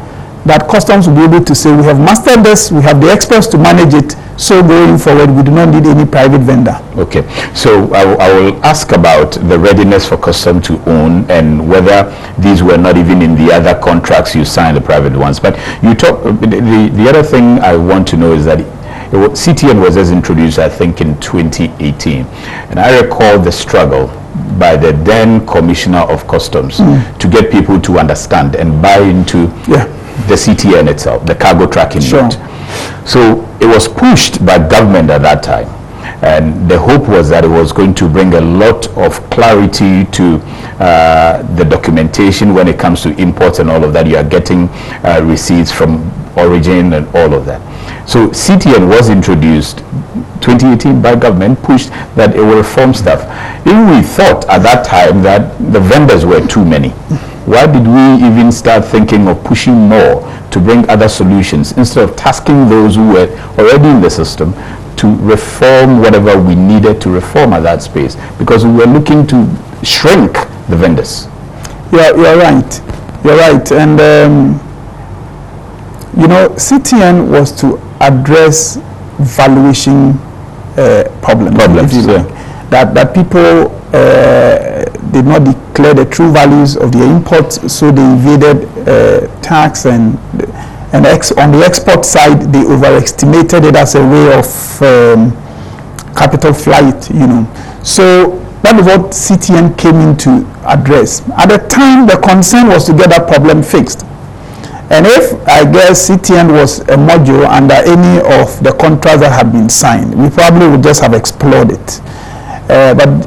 that customs will be able to say, we have mastered this, we have the experts to manage it, so going forward, we do not need any private vendor. Okay, so I will ask about the readiness for custom to own and whether these were not even in the other contracts you signed, the private ones. But you talk, the other thing I want to know is that CTN was just introduced, I think, in 2018. And I recall the struggle by the then Commissioner of Customs to get people to understand and buy into the CTN itself, the cargo tracking unit. So it was pushed by government at that time. And the hope was that it was going to bring a lot of clarity to the documentation when it comes to imports and all of that. You are getting receipts from origin and all of that. So CTN was introduced 2018 by government, pushed that it will reform stuff. Even we thought at that time that the vendors were too many. Why did we even start thinking of pushing more to bring other solutions instead of tasking those who were already in the system to reform whatever we needed to reform at that space? Because we were looking to shrink the vendors. Yeah, you're right. You're right. And you know, CTN was to address valuation problems. That people did not declare the true values of their imports, so they evaded tax, and on the export side they overestimated it as a way of capital flight, you know. So that is what CTN came in to address. At the time, the concern was to get that problem fixed. And if, I guess, CTN was a module under any of the contracts that had been signed, we probably would just have explored it. But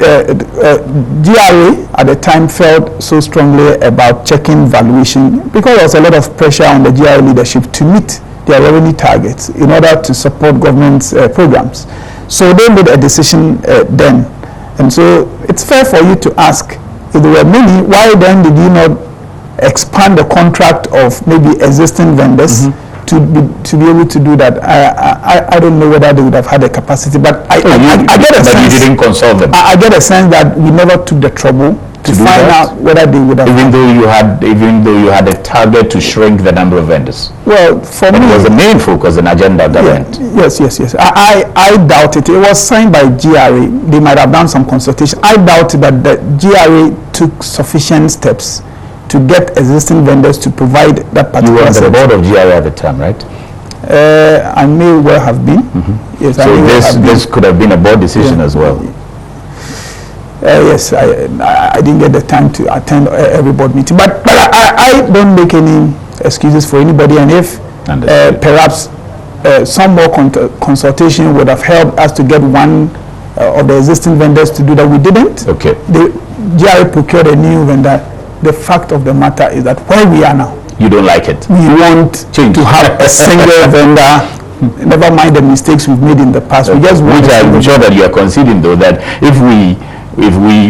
GRA at the time felt so strongly about checking valuation because there was a lot of pressure on the GRA leadership to meet their revenue targets in order to support government's programs. So they made a decision then. And so it's fair for you to ask, if there were many, why then did you not expand the contract of maybe existing vendors to be able to do that? I don't know whether they would have had the capacity, but I get a sense. You didn't consult them. I get a sense that we never took the trouble to find out whether they would have. Even though you had a target to shrink the number of vendors. Well, for me, it was the main focus and agenda of government. Yes. I doubt it. It was signed by GRA. They might have done some consultation. I doubt that the GRA took sufficient steps to get existing vendors to provide that particular. You were on the board of GRA at the time, right? I may well have been. Yes, so this could have been a board decision as well. Yes, I didn't get the time to attend every board meeting, but I don't make any excuses for anybody, and if perhaps some more consultation would have helped us to get one of the existing vendors to do that, we didn't. Okay. The GRA procured a new vendor. The fact of the matter is that where we are now, you don't like it. We want to have a single vendor. Never mind the mistakes we've made in the past. We just want. Which I'm sure that you are conceding, though, that if we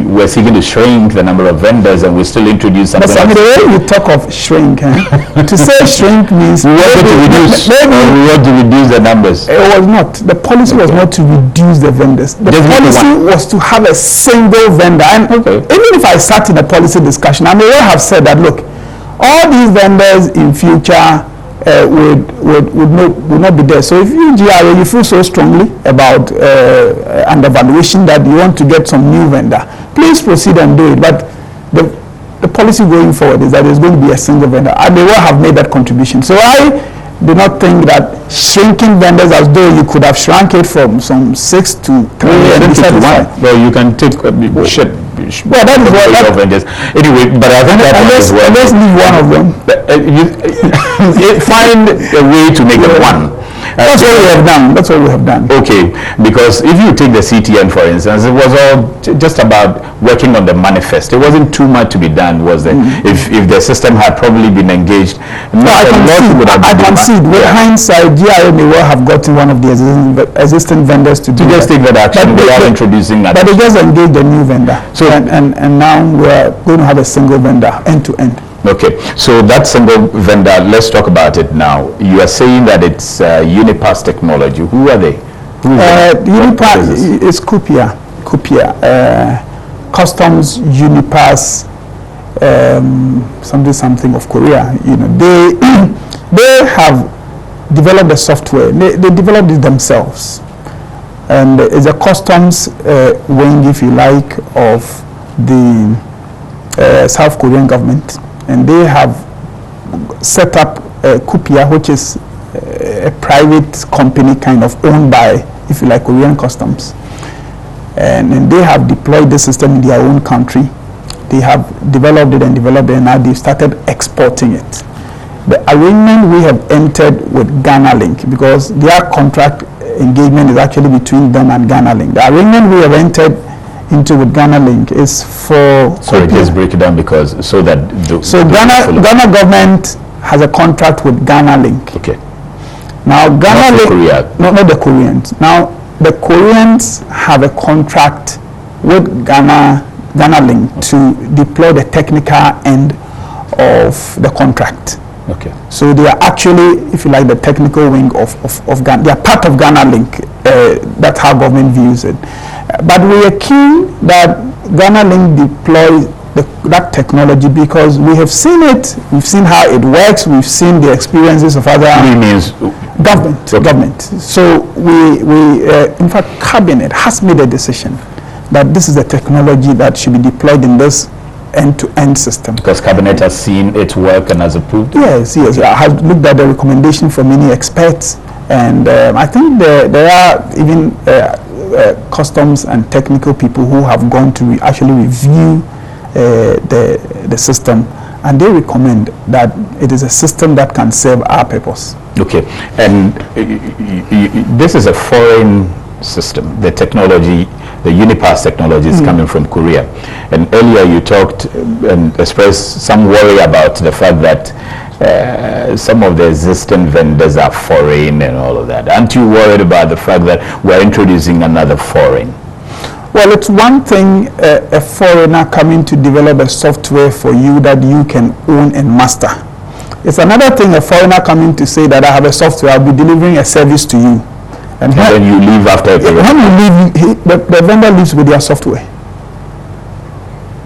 were seeking to shrink the number of vendors and we still introduce something. But the way you talk of shrink, to say shrink means we want to reduce. We want to reduce the numbers. It was not. The policy was not to reduce the vendors. The policy was to have a single vendor. And even if I sat in a policy discussion, I may well have said that, look, all these vendors in future would not be there. So if you GRA, you feel so strongly about undervaluation that you want to get some new vendor, please proceed and do it. But the policy going forward is that there's going to be a single vendor. I may well have made that contribution. So I do not think that shrinking vendors, as though you could have shrunk it from some 6 to 3 and be satisfied. Well, you can take well, that is what vendors. Anyway, but I think let's leave one of them. Find a way to make it one. That's what we have done. That's what we have done. Okay, because if you take the CTN, for instance, it was all just about working on the manifest. It wasn't too much to be done, was there? If the system had probably been engaged, I concede. With hindsight, GIA may well have gotten one of the existing vendors to do just take that action without introducing that. But they just engaged a new vendor. So and now we're going to have a single vendor end to end. Okay, so that single vendor, let's talk about it now. You are saying that it's UNIPASS technology. Who are they? UNIPASS is Kupia, Customs UNIPASS, something of Korea. You know, they have developed the software. They developed it themselves, and it's a customs wing, if you like, of the South Korean government. And they have set up Kupia, which is a private company kind of owned by, if you like, Korean Customs. And they have deployed the system in their own country. They have developed it, and now they started exporting it. The arrangement we have entered with Ghana Link, because their contract engagement is actually between them and Ghana Link. The arrangement we have entered into with Ghana Link is for... Sorry, just break it down because Ghana government has a contract with Ghana Link. Okay. Now Ghana Link, not the Koreans. Now the Koreans have a contract with Ghana Link to deploy the technical end of the contract. Okay. So they are actually, if you like, the technical wing of Ghana. They are part of Ghana Link. That's how government views it. But we are keen that Ghana Link deploy that technology because we have seen it. We've seen how it works. We've seen the experiences of other government. So in fact, cabinet has made a decision that this is a technology that should be deployed in this end-to-end system. Because cabinet has seen its work and has approved? Yes. I have looked at the recommendation from many experts, and I think there are even customs and technical people who have gone to actually review the system, and they recommend that it is a system that can serve our purpose. Okay, and this is a foreign system. The technology, the UNIPASS technology is coming from Korea. And earlier you talked and expressed some worry about the fact that some of the existing vendors are foreign and all of that. Aren't you worried about the fact that we're introducing another foreign? Well, it's one thing a foreigner coming to develop a software for you that you can own and master. It's another thing a foreigner coming to say that I have a software, I'll be delivering a service to you. And then you leave after a period. When you leave, the vendor leaves with their software.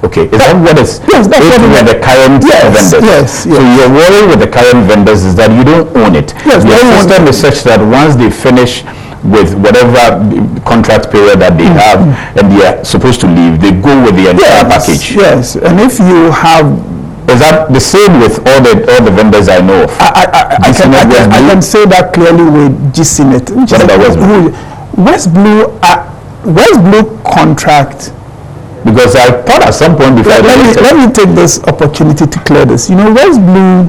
Okay, is that what is that's what with the current vendors? Yes. So your worry with the current vendors is that you don't own it. Yes, the system is such that once they finish with whatever contract period that they have and they are supposed to leave, they go with the entire package. Yes, and if you have... Is that the same with all the vendors I know of? I can say that clearly with GCNet. What about West Blue? West Blue contract. Because I thought at some point before... Let me take this opportunity to clear this. You know, West Blue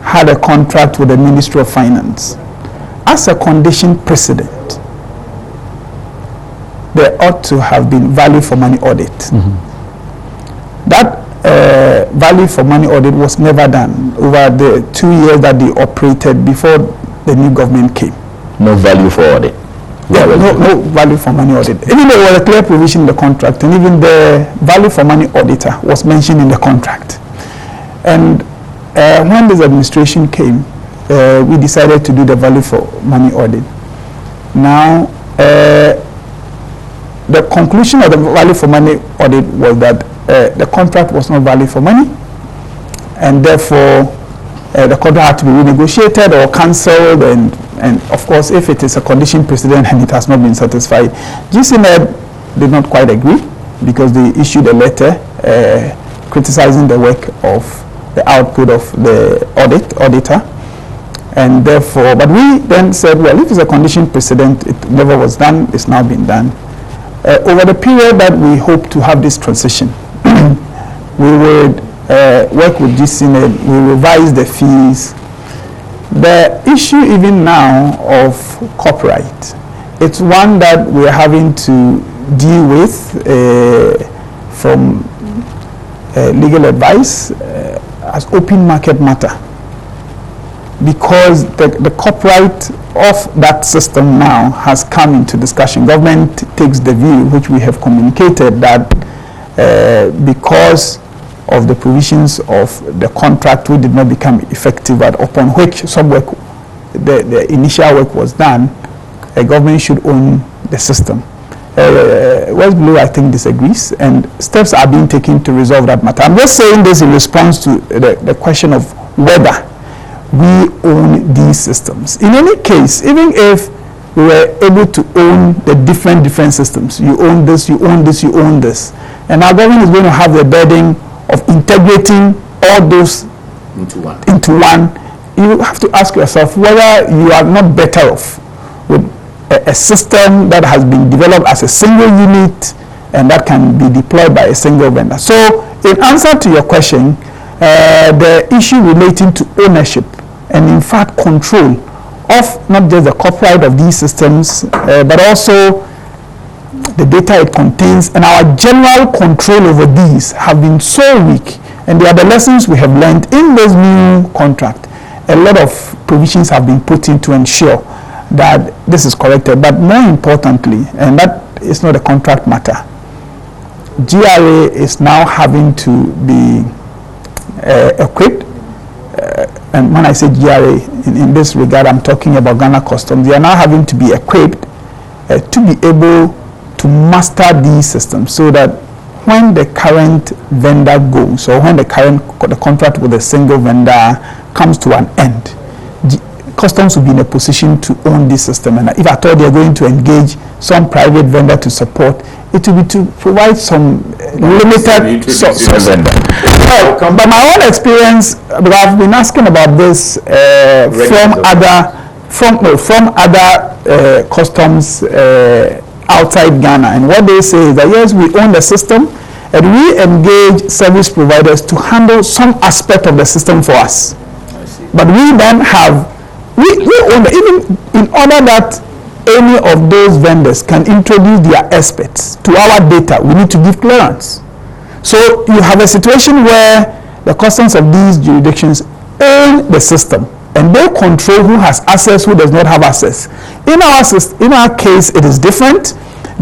had a contract with the Ministry of Finance. As a condition precedent, there ought to have been value for money audit. That value for money audit was never done over the 2 years that they operated before the new government came. No value for audit. No value for money audit. Even there was a clear provision in the contract, and even the value for money auditor was mentioned in the contract. And when this administration came, we decided to do the value for money audit. Now, the conclusion of the value for money audit was that the contract was not value for money, and therefore the contract had to be renegotiated or cancelled, and of course if it is a condition precedent and it has not been satisfied, GCNet did not quite agree because they issued a letter criticizing the work of the output of the auditor, and therefore, but we then said, well, if it's a condition precedent, it never was done, it's now been done. Over the period that we hope to have this transition, we would work with GCNet, we revise the fees, The issue even now of copyright, it's one that we're having to deal with from legal advice as open market matter, because the copyright of that system now has come into discussion. Government takes the view, which we have communicated, that because of the provisions of the contract which did not become effective, but upon which some work, the initial work was done, a government should own the system. West Blue, I think, disagrees, and steps are being taken to resolve that matter. I'm just saying this in response to the question of whether we own these systems. In any case, even if we were able to own the different systems, you own this, you own this, you own this, and our government is going to have the burden of integrating all those into one, you have to ask yourself whether you are not better off with a system that has been developed as a single unit and that can be deployed by a single vendor. So in answer to your question, the issue relating to ownership and in fact control of not just the copyright of these systems, but also the data it contains, and our general control over these have been so weak, and they are the lessons we have learned in this new contract. A lot of provisions have been put in to ensure that this is corrected, but more importantly, and that is not a contract matter, GRA is now having to be equipped, and when I say GRA in this regard, I'm talking about Ghana Customs. They are now having to be equipped to be able to master these systems, so that when the current vendor goes, or when the contract with a single vendor comes to an end, Customs will be in a position to own this system, and if at all they are going to engage some private vendor to support, it will be to provide some limited but my own experience, but I've been asking about this from other customs outside Ghana, and what they say is that yes, we own the system and we engage service providers to handle some aspect of the system for us, but we then have we own it, even in order that any of those vendors can introduce their experts to our data, we need to give clearance. So you have a situation where the customs of these jurisdictions own the system and they control who has access, who does not have access. In our case, it is different.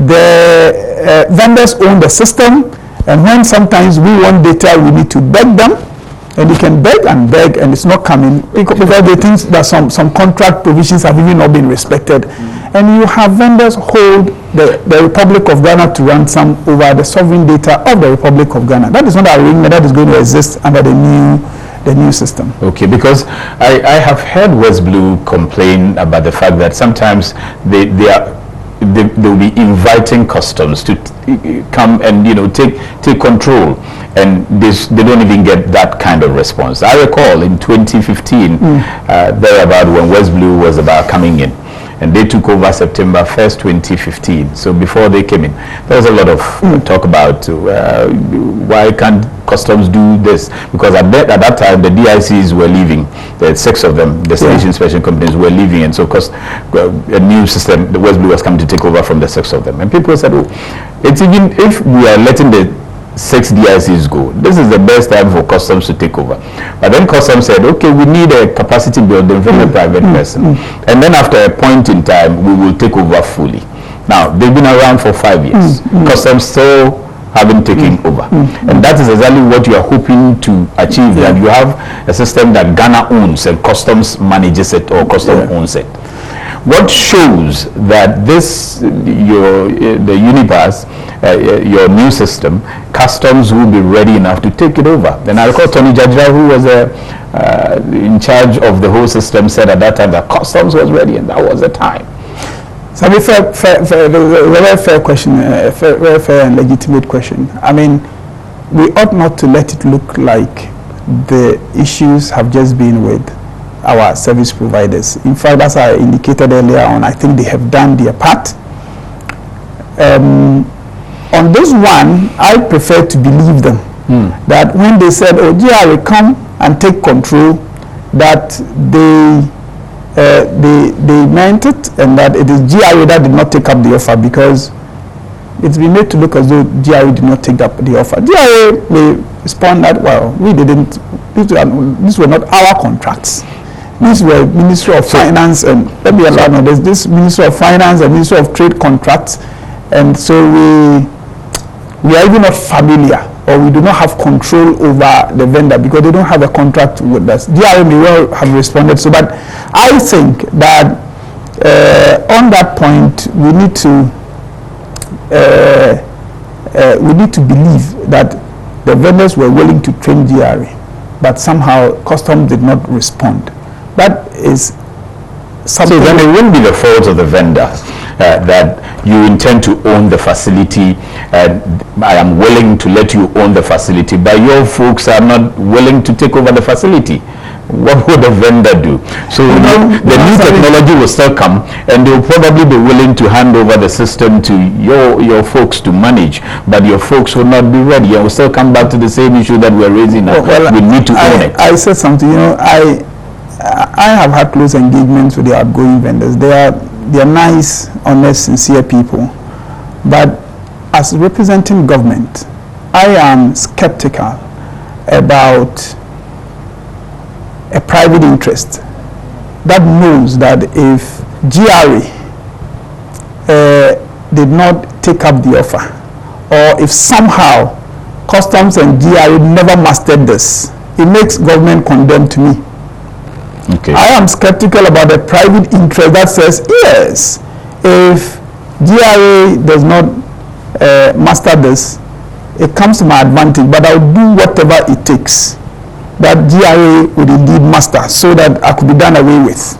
The vendors own the system, and when sometimes we want data, we need to beg them, and you can beg, and it's not coming because they think that some contract provisions have even not been respected. And you have vendors hold the Republic of Ghana to ransom over the sovereign data of the Republic of Ghana. That is not an arrangement that is going to exist under the new system. Okay, because I have heard West Blue complain about the fact that sometimes they will be inviting customs to come and take control, and they don't even get that kind of response. I recall in 2015 thereabout, when West Blue was about coming in, and they took over September 1st, 2015. So before they came in, there was a lot of talk about why can't customs do this? Because at that time, the DICs were leaving, the 6 of them, the station inspection companies were leaving, and so a new system, the West Blue was coming to take over from the 6 of them. And people said, oh, it's even if we are letting the 6 DICs go, this is the best time for customs to take over. But then customs said, okay, we need a capacity building from a private person, and then after a point in time we will take over fully. Now they've been around for 5 years. Customs still haven't taken over, and that is exactly what you are hoping to achieve, that you have a system that Ghana owns and customs manages it, or customs owns it. What shows that the UNIPASS, your new system, customs will be ready enough to take it over? Then I recall Tony Jajira, who was in charge of the whole system, said at that time that customs was ready, and that was the time. So a very fair question, a very fair and legitimate question. I mean, we ought not to let it look like the issues have just been with our service providers. In fact, as I indicated earlier on, I think they have done their part. On this one, I prefer to believe them, that when they said, oh, GRA, come and take control, that they they meant it, and that it is GIA that did not take up the offer, because it's been made to look as though GIA did not take up the offer. GIA may respond that, well, we didn't, these were not our contracts. These were Ministry of Finance, and let me allow now, there's this Ministry of Finance and Ministry of Trade contracts, and so we are even not familiar, or we do not have control over the vendor because they don't have a contract with us. GIA may well have responded. So, but I think that on that point, we need to believe that the vendors were willing to train GRA, but somehow customs did not respond. That is something. So then it wouldn't be the fault of the vendor that you intend to own the facility, and I am willing to let you own the facility, but your folks are not willing to take over the facility. What would the vendor do? So the new technology will still come, and they'll probably be willing to hand over the system to your folks to manage, but your folks will not be ready, and we'll still come back to the same issue that we're raising now. Well, we need to own it. I said something, I have had close engagements with the outgoing vendors. They are nice, honest, sincere people, but as representing government, I am skeptical about a private interest that knows that if GRA did not take up the offer, or if somehow customs and GRA never mastered this, it makes government condemned to me. Okay. I am skeptical about a private interest that says, yes, if GRA does not master this, it comes to my advantage, but I'll do whatever it takes that GRA would indeed master, so that I could be done away with.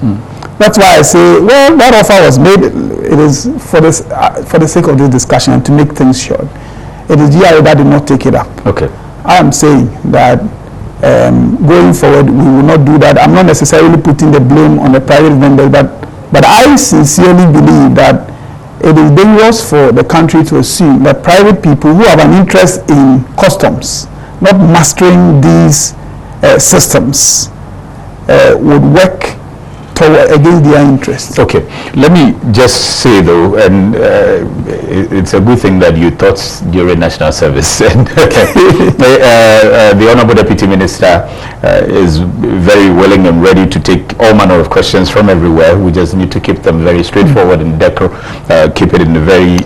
That's why I say, well, that offer was made. It is for the sake of this discussion and to make things short. It is GRA that did not take it up. Okay. I am saying that going forward, we will not do that. I'm not necessarily putting the blame on the private vendor, but I sincerely believe that it is dangerous for the country to assume that private people who have an interest in customs, not mastering these systems, would work toward against their interests. Okay, let me just say though, and it's a good thing that you taught during national service. And the Honorable Deputy Minister is very willing and ready to take all manner of questions from everywhere. We just need to keep them very straightforward and keep it in a very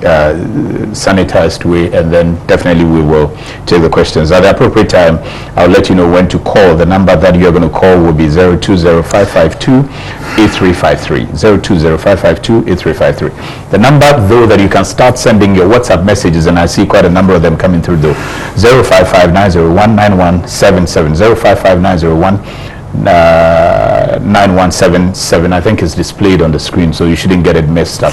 sanitized way, and then definitely we will take the questions. At the appropriate time, I'll let you know when to call. The number that you're going to call will be 020-552-8353, 020-552-8353. The number though that you can start sending your WhatsApp messages, and I see quite a number of them coming through though, 055-901-9177, 055-901-9177, I think is displayed on the screen, so you shouldn't get it messed up.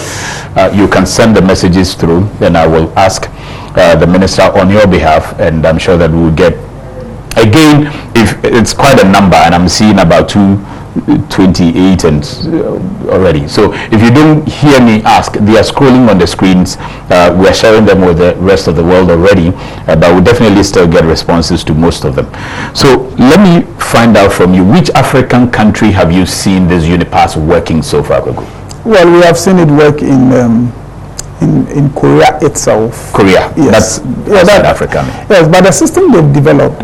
You can send the messages through, then I will ask the minister on your behalf, and I'm sure that we'll get, again, if it's quite a number, and I'm seeing about 228 and already. So if you don't hear me ask, they are scrolling on the screens. We are sharing them with the rest of the world already, but we'll definitely still get responses to most of them. So let me find out from you, which African country have you seen this UNIPASS working so far, Gogo? Well, we have seen it work in Korea itself. Korea, yes. That's Africa. Yes, but the system they've developed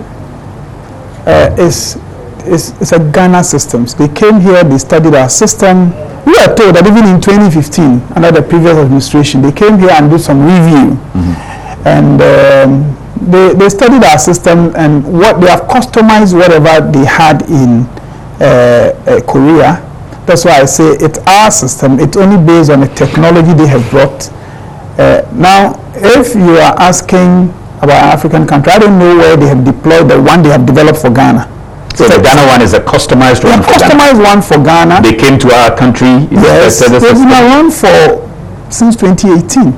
is a Ghana system. They came here, they studied our system. We are told that even in 2015, under the previous administration, they came here and did some review. And they studied our system, and what they have customized whatever they had in Korea. That's why I say it's our system. It's only based on the technology they have brought. Now, if you are asking about an African country, I don't know where they have deployed the one they have developed for Ghana. So the Ghana one is a customized one for Ghana? Customized one for Ghana. They came to our country? Yes, they've been around since 2018.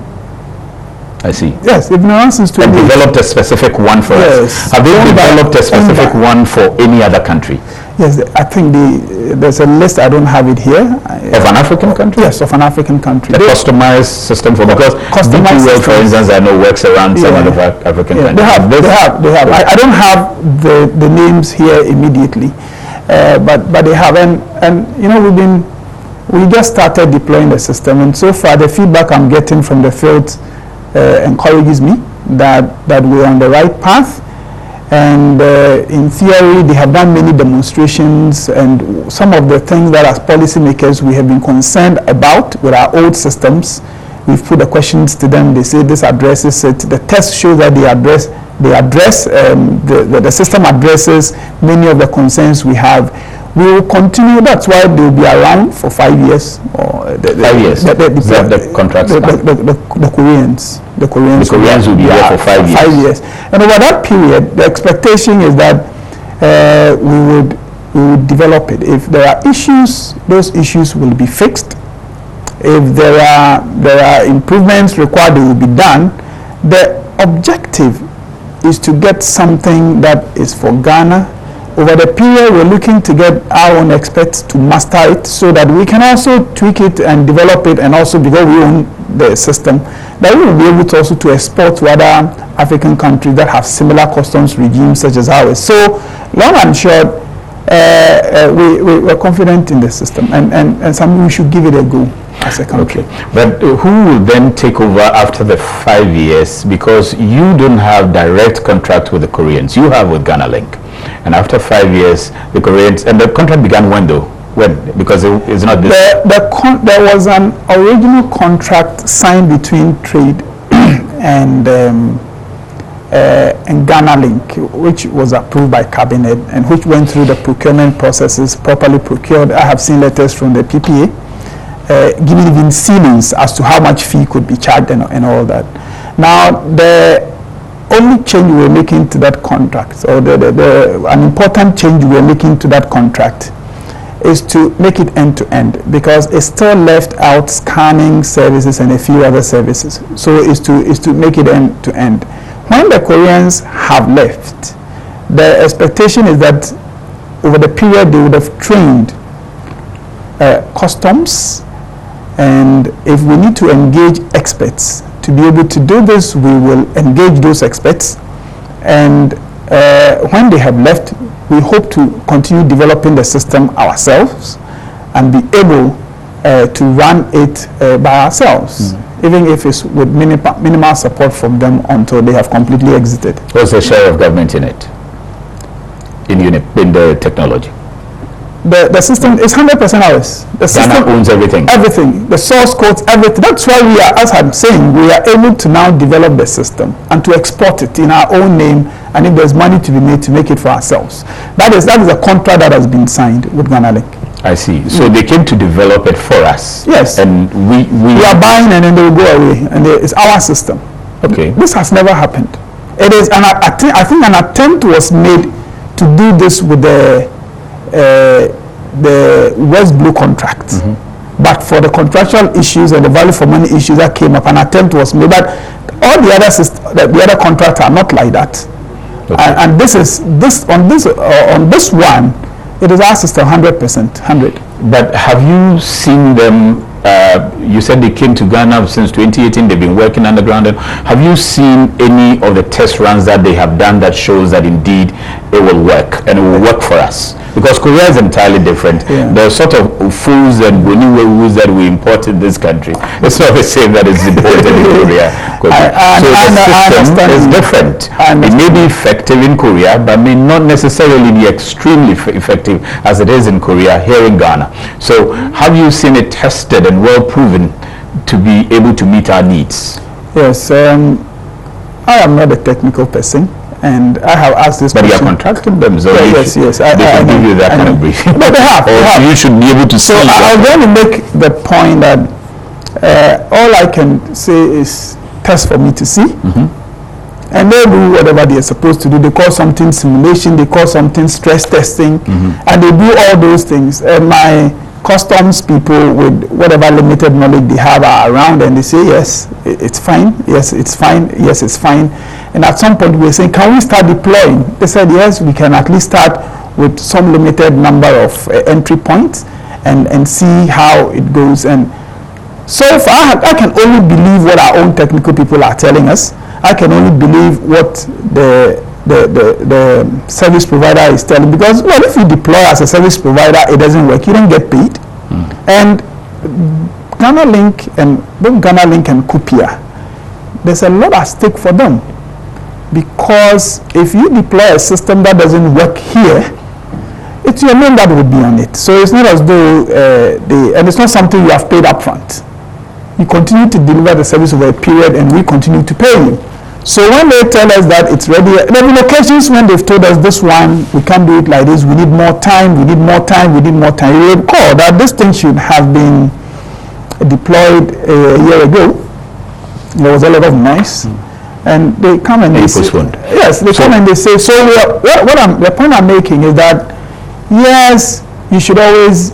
I see. Yes, they've been around since 2018. And developed a specific one for us. Have they developed a specific one for any other country? Yes, I think there's a list, I don't have it here. Of an African country? Yes, of an African country. A customized system for, because DP World, for instance, I know works around some of the African countries. They have. I don't have the names here immediately, but they have. And we've been We just started deploying the system, and so far the feedback I'm getting from the field encourages me that we're on the right path. And in theory, they have done many demonstrations, and some of the things that as policymakers we have been concerned about with our old systems, we've put the questions to them. They say this addresses it. The test shows that the system addresses many of the concerns we have. We will continue. That's why they will be around for 5 years. Or 5 years. The contract. The Koreans. The Koreans will be here for 5 years. 5 years. And over that period, the expectation is that we would develop it. If there are issues, those issues will be fixed. If there are improvements required, they will be done. The objective is to get something that is for Ghana. Over the period, we're looking to get our own experts to master it so that we can also tweak it and develop it, and also because we own the system, that we will be able to also to export to other African countries that have similar customs regimes such as ours. So, long and short, we're confident in the system, and something we should give it a go as a country. Okay. But who will then take over after the 5 years? Because you don't have direct contract with the Koreans. You have with Ghana Link. And after 5 years, the Koreans, and the contract began when though? When? Because it's not this. There was an original contract signed between Trade and Ghana Link, which was approved by Cabinet and which went through the procurement processes, properly procured. I have seen letters from the PPA giving even ceilings as to how much fee could be charged and all that. Now, the only change we're making to that contract, or an important change we're making to that contract, is to make it end-to-end, because it still left out scanning services and a few other services. So is to make it end-to-end. When the Koreans have left, the expectation is that over the period they would have trained customs, and if we need to engage experts to be able to do this, we will engage those experts. And when they have left, we hope to continue developing the system ourselves and be able to run it by ourselves, even if it's with minimal support from them until they have completely exited. What's the share of government in it? In the technology? The system is 100% ours. The system Ghana owns everything. Everything. The source codes, everything. That's why we are, as I'm saying, we are able to now develop the system and to export it in our own name, and if there's money to be made, to make it for ourselves. That is a contract that has been signed with Ghana Link. I see. So they came to develop it for us. Yes. And we are buying, and then they will go away, and it's our system. Okay. This has never happened. It is I think an attempt was made to do this with the West Blue contract, but for the contractual issues and the value for money issues that came up, an attempt was made. But all the other contracts are not like that. Okay. And on this one, it is our system 100%, 100. But have you seen them? You said they came to Ghana since 2018. They've been working underground. Have you seen any of the test runs that they have done that shows that indeed it will work and it will work for us? Because Korea is entirely different. Yeah. The sort of foods and boniwewus that we import in this country, it's not the same that is imported in Korea. So the system is different. It may be effective in Korea, but may not necessarily be extremely effective as it is in Korea here in Ghana. So have you seen it tested and well proven to be able to meet our needs? Yes, I am not a technical person, and I have asked this question. But you are contracting them, so yes. They can give you that kind of briefing. But they have. You should be able to see. So I'm going to make the point that all I can say is test for me to see. And they do whatever they are supposed to do. They call something simulation, they call something stress testing, and they do all those things. And my customs people with whatever limited knowledge they have are around, and they say, yes, it's fine, yes, it's fine, yes, it's fine. And at some point we were saying, can we start deploying? They said, yes, we can at least start with some limited number of entry points and see how it goes. And so far, I can only believe what our own technical people are telling us. I can only believe what the service provider is telling, because well, if you deploy as a service provider, it doesn't work, you don't get paid. And Ghana Link and both Ghana Link and Kupia, there's a lot at stake for them, because if you deploy a system that doesn't work here, it's your name that would be on it. So it's not as though and it's not something you have paid up front. You continue to deliver the service over a period, and we continue to pay you. So when they tell us that it's ready, there have been occasions when they've told us this one, we can't do it like this, we need more time, we need more time, we need more time. You recall that this thing should have been deployed a year ago. There was a lot of noise. And they come and they say, yes, they come and they say, so the point I'm making is that, yes, you should always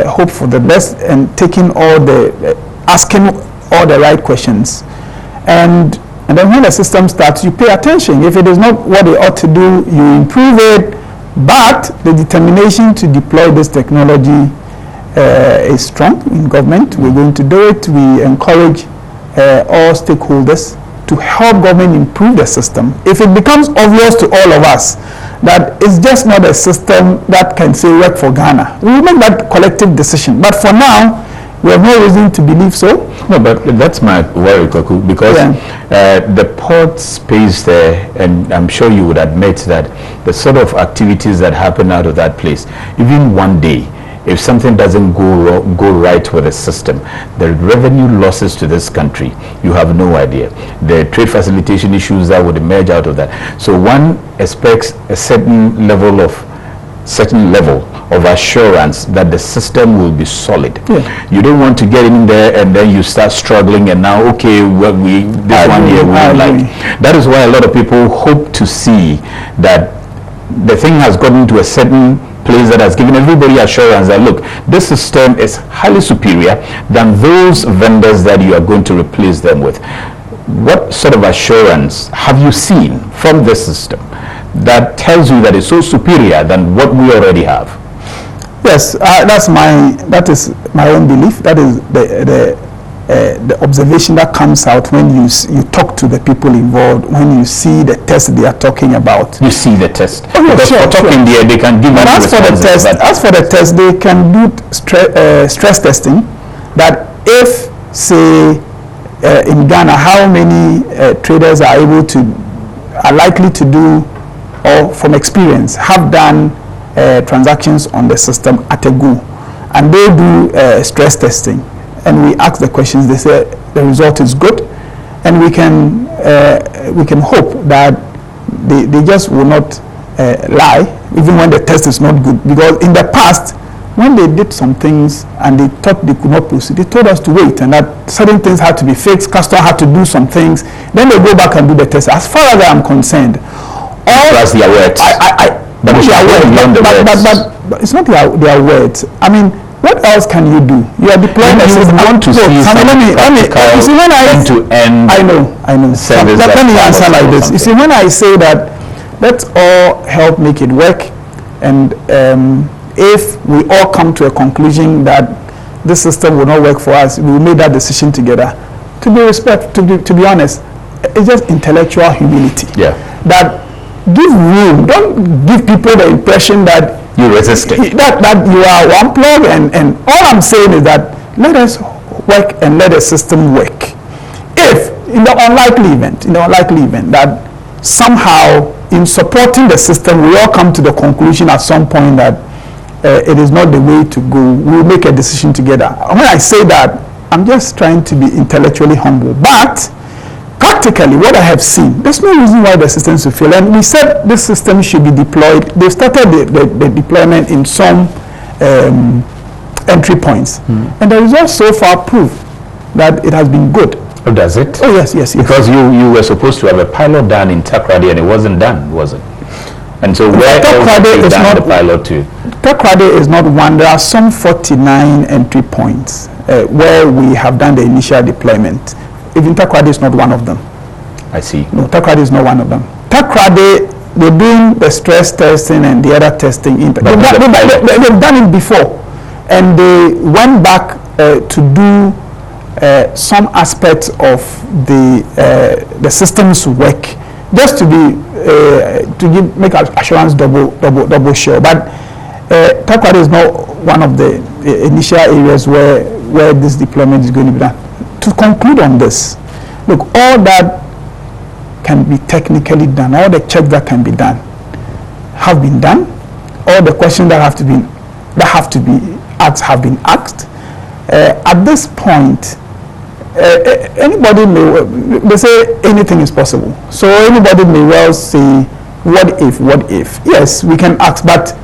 hope for the best and asking all the right questions. And then when the system starts, you pay attention. If it is not what they ought to do, you improve it. But the determination to deploy this technology is strong in government. We're going to do it. We encourage all stakeholders to help government improve the system. If it becomes obvious to all of us that it's just not a system that can say work for Ghana, we will make that collective decision. But for now, we have no reason to believe so. No, but that's my worry, Kwaku, because the port space there, and I'm sure you would admit that the sort of activities that happen out of that place, even one day, if something doesn't go right with the system, the revenue losses to this country, you have no idea. The trade facilitation issues that would emerge out of that. So one expects a certain level of assurance that the system will be solid. Yeah. You don't want to get in there and then you start struggling, and now, okay, well, this one year we don't like. That is why a lot of people hope to see that the thing has gotten to a certain place that has given everybody assurance that, look, this system is highly superior than those vendors that you are going to replace them with. What sort of assurance have you seen from this system that tells you that it's so superior than what we already have? Yes, that is my own belief. That is the observation that comes out when you talk to the people involved, when you see the test they are talking about. You see the test. Oh, yeah, because for talking there, they can give. But as for the test, they can do stress testing. That if, say, in Ghana, how many traders are likely to do, or from experience, have done transactions on the system at a go, and they do stress testing, and we ask the questions. They say the result is good, and we can hope that they just will not lie even when the test is not good, because in the past, when they did some things and they thought they could not proceed, they told us to wait, and that certain things had to be fixed, customer had to do some things, then they go back and do the test. As far as I am concerned, plus their words. But it's not their words. I mean, what else can you do? You are deploying a system. Want to see end-to-end. I know. Let me answer like this. You see, when I say that, let's all help make it work, and if we all come to a conclusion that this system will not work for us, we will make that decision together. To be honest, it's just intellectual humility. Yeah. That give room. Don't give people the impression that you resist it. That you are one plug, and all I'm saying is that let us work and let the system work. If in the unlikely event that somehow in supporting the system we all come to the conclusion at some point that it is not the way to go, we'll make a decision together. When I say that, I'm just trying to be intellectually humble, but practically, what I have seen, there's no reason why the system should fail. And we said this system should be deployed. They've started the deployment in some entry points. And the results so far prove that it has been good. Oh, does it? Oh, yes. Because you were supposed to have a pilot done in Takrady and it wasn't done, was it? And so where else is done the pilot to? Takrady is not one. There are some 49 entry points where we have done the initial deployment. Even Takrady is not one of them. I see. No, Takrady is not one of them. Takrady, they're doing the stress testing and the other testing. They've done it before. And they went back to do some aspects of the system's work, just to make assurance double sure. But Takrady is not one of the initial areas where this deployment is going to be done. To conclude on this, look, all that can be technically done, all the checks that can be done have been done. All the questions that have to be asked have been asked. At this point, anybody they say anything is possible. So anybody may well say, what if? Yes, we can ask, but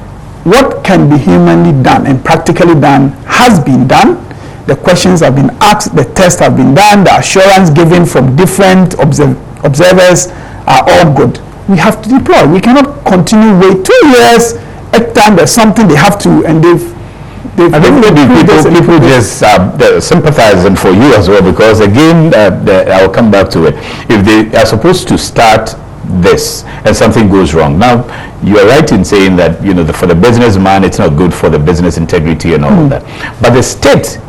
what can be humanly done and practically done has been done. The questions have been asked, the tests have been done, the assurance given from different observers are all good. We have to deploy. We cannot continue wait 2 years. Every time there's something they have to, and I think maybe people just sympathizing for you as well, because again, I'll come back to it. If they are supposed to start this and something goes wrong, now you are right in saying that for the businessman it's not good for the business integrity and all of that, but the state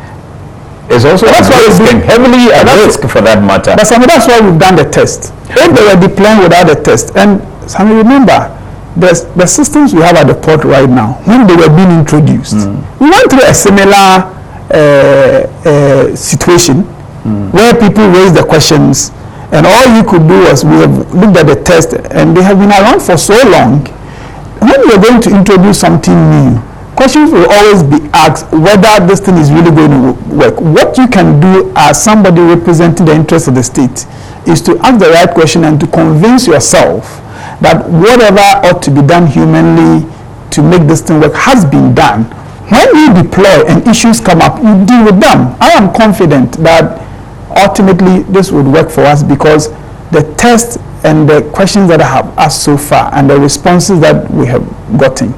is also heavily at risk for that matter. But Sammy, that's why we've done the test. If they were deploying without the test, and Sammy, remember, the systems we have at the port right now, when they were being introduced, we went through a similar situation where people raised the questions, and all you could do was, we have looked at the test, and they have been around for so long. When you're going to introduce something new, questions will always be asked whether this thing is really going to work. What you can do as somebody representing the interests of the state is to ask the right question and to convince yourself that whatever ought to be done humanly to make this thing work has been done. When you deploy and issues come up, you deal with them. I am confident that ultimately this would work for us, because the test and the questions that I have asked so far and the responses that we have gotten,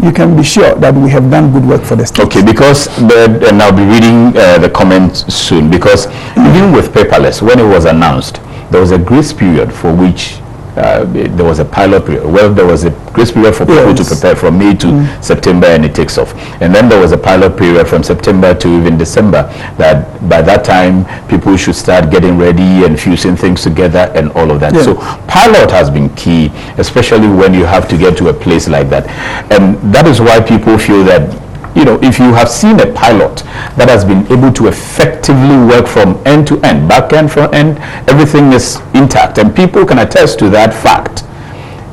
you can be sure that we have done good work for the state. Okay, because and I'll be reading the comments soon, because even with paperless, when it was announced, there was a grace period for which there was a pilot period. Well, there was a grace period for people to prepare from May to September, and it takes off. And then there was a pilot period from September to even December, that by that time people should start getting ready and fusing things together and all of that. So pilot has been key, especially when you have to get to a place like that. And that is why people feel that, if you have seen a pilot that has been able to effectively work from end to end, back end, front end, everything is intact, and people can attest to that fact,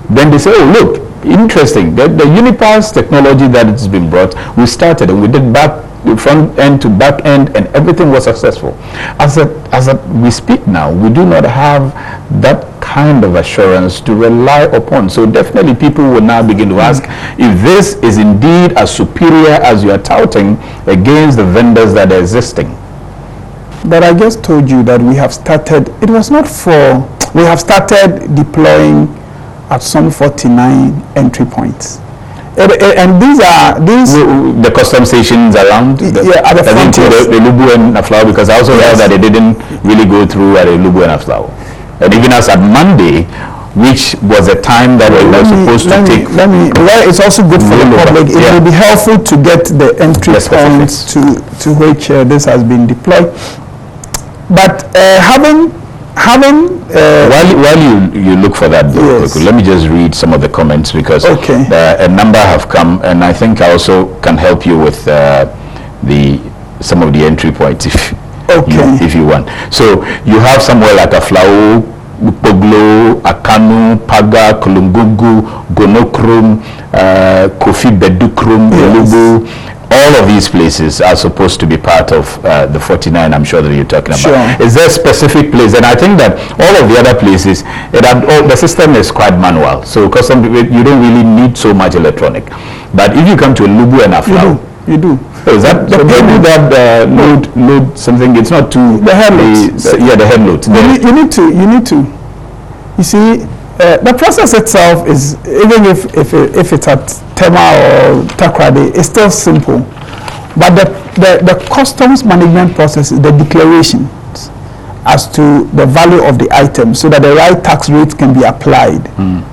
then they say, oh, look, interesting, the UNIPASS technology that has been brought, we started and we did front end to back end, and everything was successful. As we speak now, we do not have that kind of assurance to rely upon. So definitely people will now begin to ask if this is indeed as superior as you are touting against the vendors that are existing. But I just told you that we have started, it was not for, we have started deploying at some 49 entry points. And these are the custom stations around at the frontiers. The Lubu and Aflao, because I also heard that they didn't really go through at the Lubu and Aflao. And even as at Monday, which was a time that we were supposed to take. Well, it's also good for the public. It will be helpful to get the entry points to which this has been deployed. But while you look for that, let me just read some of the comments, because a number have come, and I think I also can help you with some of the entry points if you want. So you have somewhere like Aflao, Poglo, Akanu, Paga, Kulungugu, Gonokrum, Kofi Bedukrum, Lubu. All of these places are supposed to be part of the 49 I'm sure that you're talking about. Is there a specific place? And I think that all of the other places, the system is quite manual. So because you don't really need so much electronic. But if you come to Lubu and Aflao, you do. Is that so they do that load something? It's not too the head loads. The head loads. You need to. You see, the process itself is, even if it's at Tema or Takrade, it's still simple. But the customs management process is the declarations as to the value of the item, so that the right tax rate can be applied.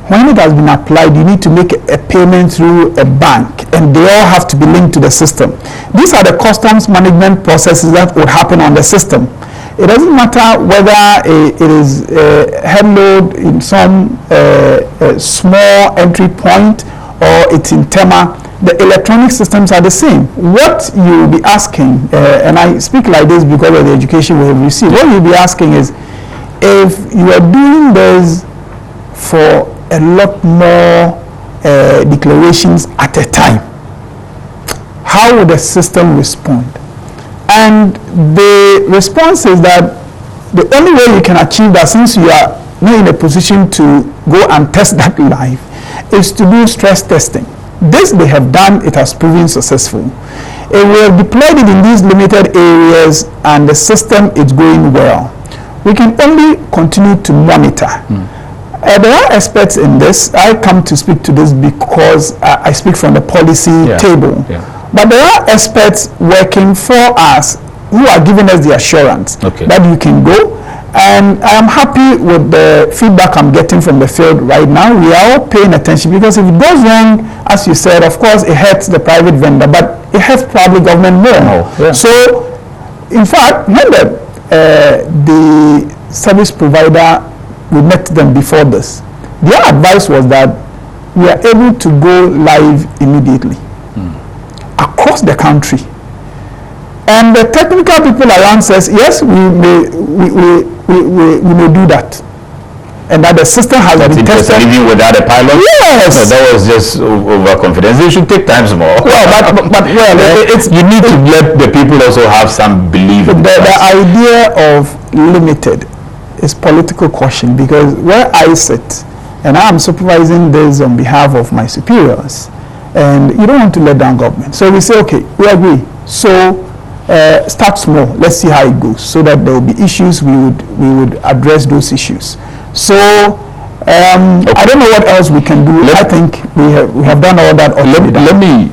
When it has been applied, you need to make a payment through a bank, and they all have to be linked to the system. These are the customs management processes that would happen on the system. It doesn't matter whether it is a head load in some small entry point or it's in Tema. the electronic systems are the same. What you will be asking, and I speak like this because of the education we have received, what you'll be asking is, if you are doing this for a lot more declarations at a time, how would the system respond? And the response is that the only way you can achieve that, since you are not in a position to go and test that live, is to do stress testing. This they have done, it has proven successful. And we have deployed it in these limited areas, and the system is going well. We can only continue to monitor. There are experts in this. I come to speak to this because I speak from the policy table. But there are experts working for us who are giving us the assurance that you can go. And I am happy with the feedback I'm getting from the field right now. We are all paying attention, because if it goes wrong, as you said, of course it hurts the private vendor, but it hurts probably government more. So, in fact, when the service provider, we met them before this, their advice was that we are able to go live immediately across the country. And the technical people around says, yes, we may do that. And that the system has been tested. Even without a pilot? Yes! No, that was just overconfidence. It should take time more. Well, but you need to let the people also have some belief in the idea of limited is political caution, because where I sit, and I'm supervising this on behalf of my superiors, and you don't want to let down government. So we say, okay, we agree. So start small. Let's see how it goes, so that there will be issues. We would address those issues. So I don't know what else we can do. I think we have done all that. Let me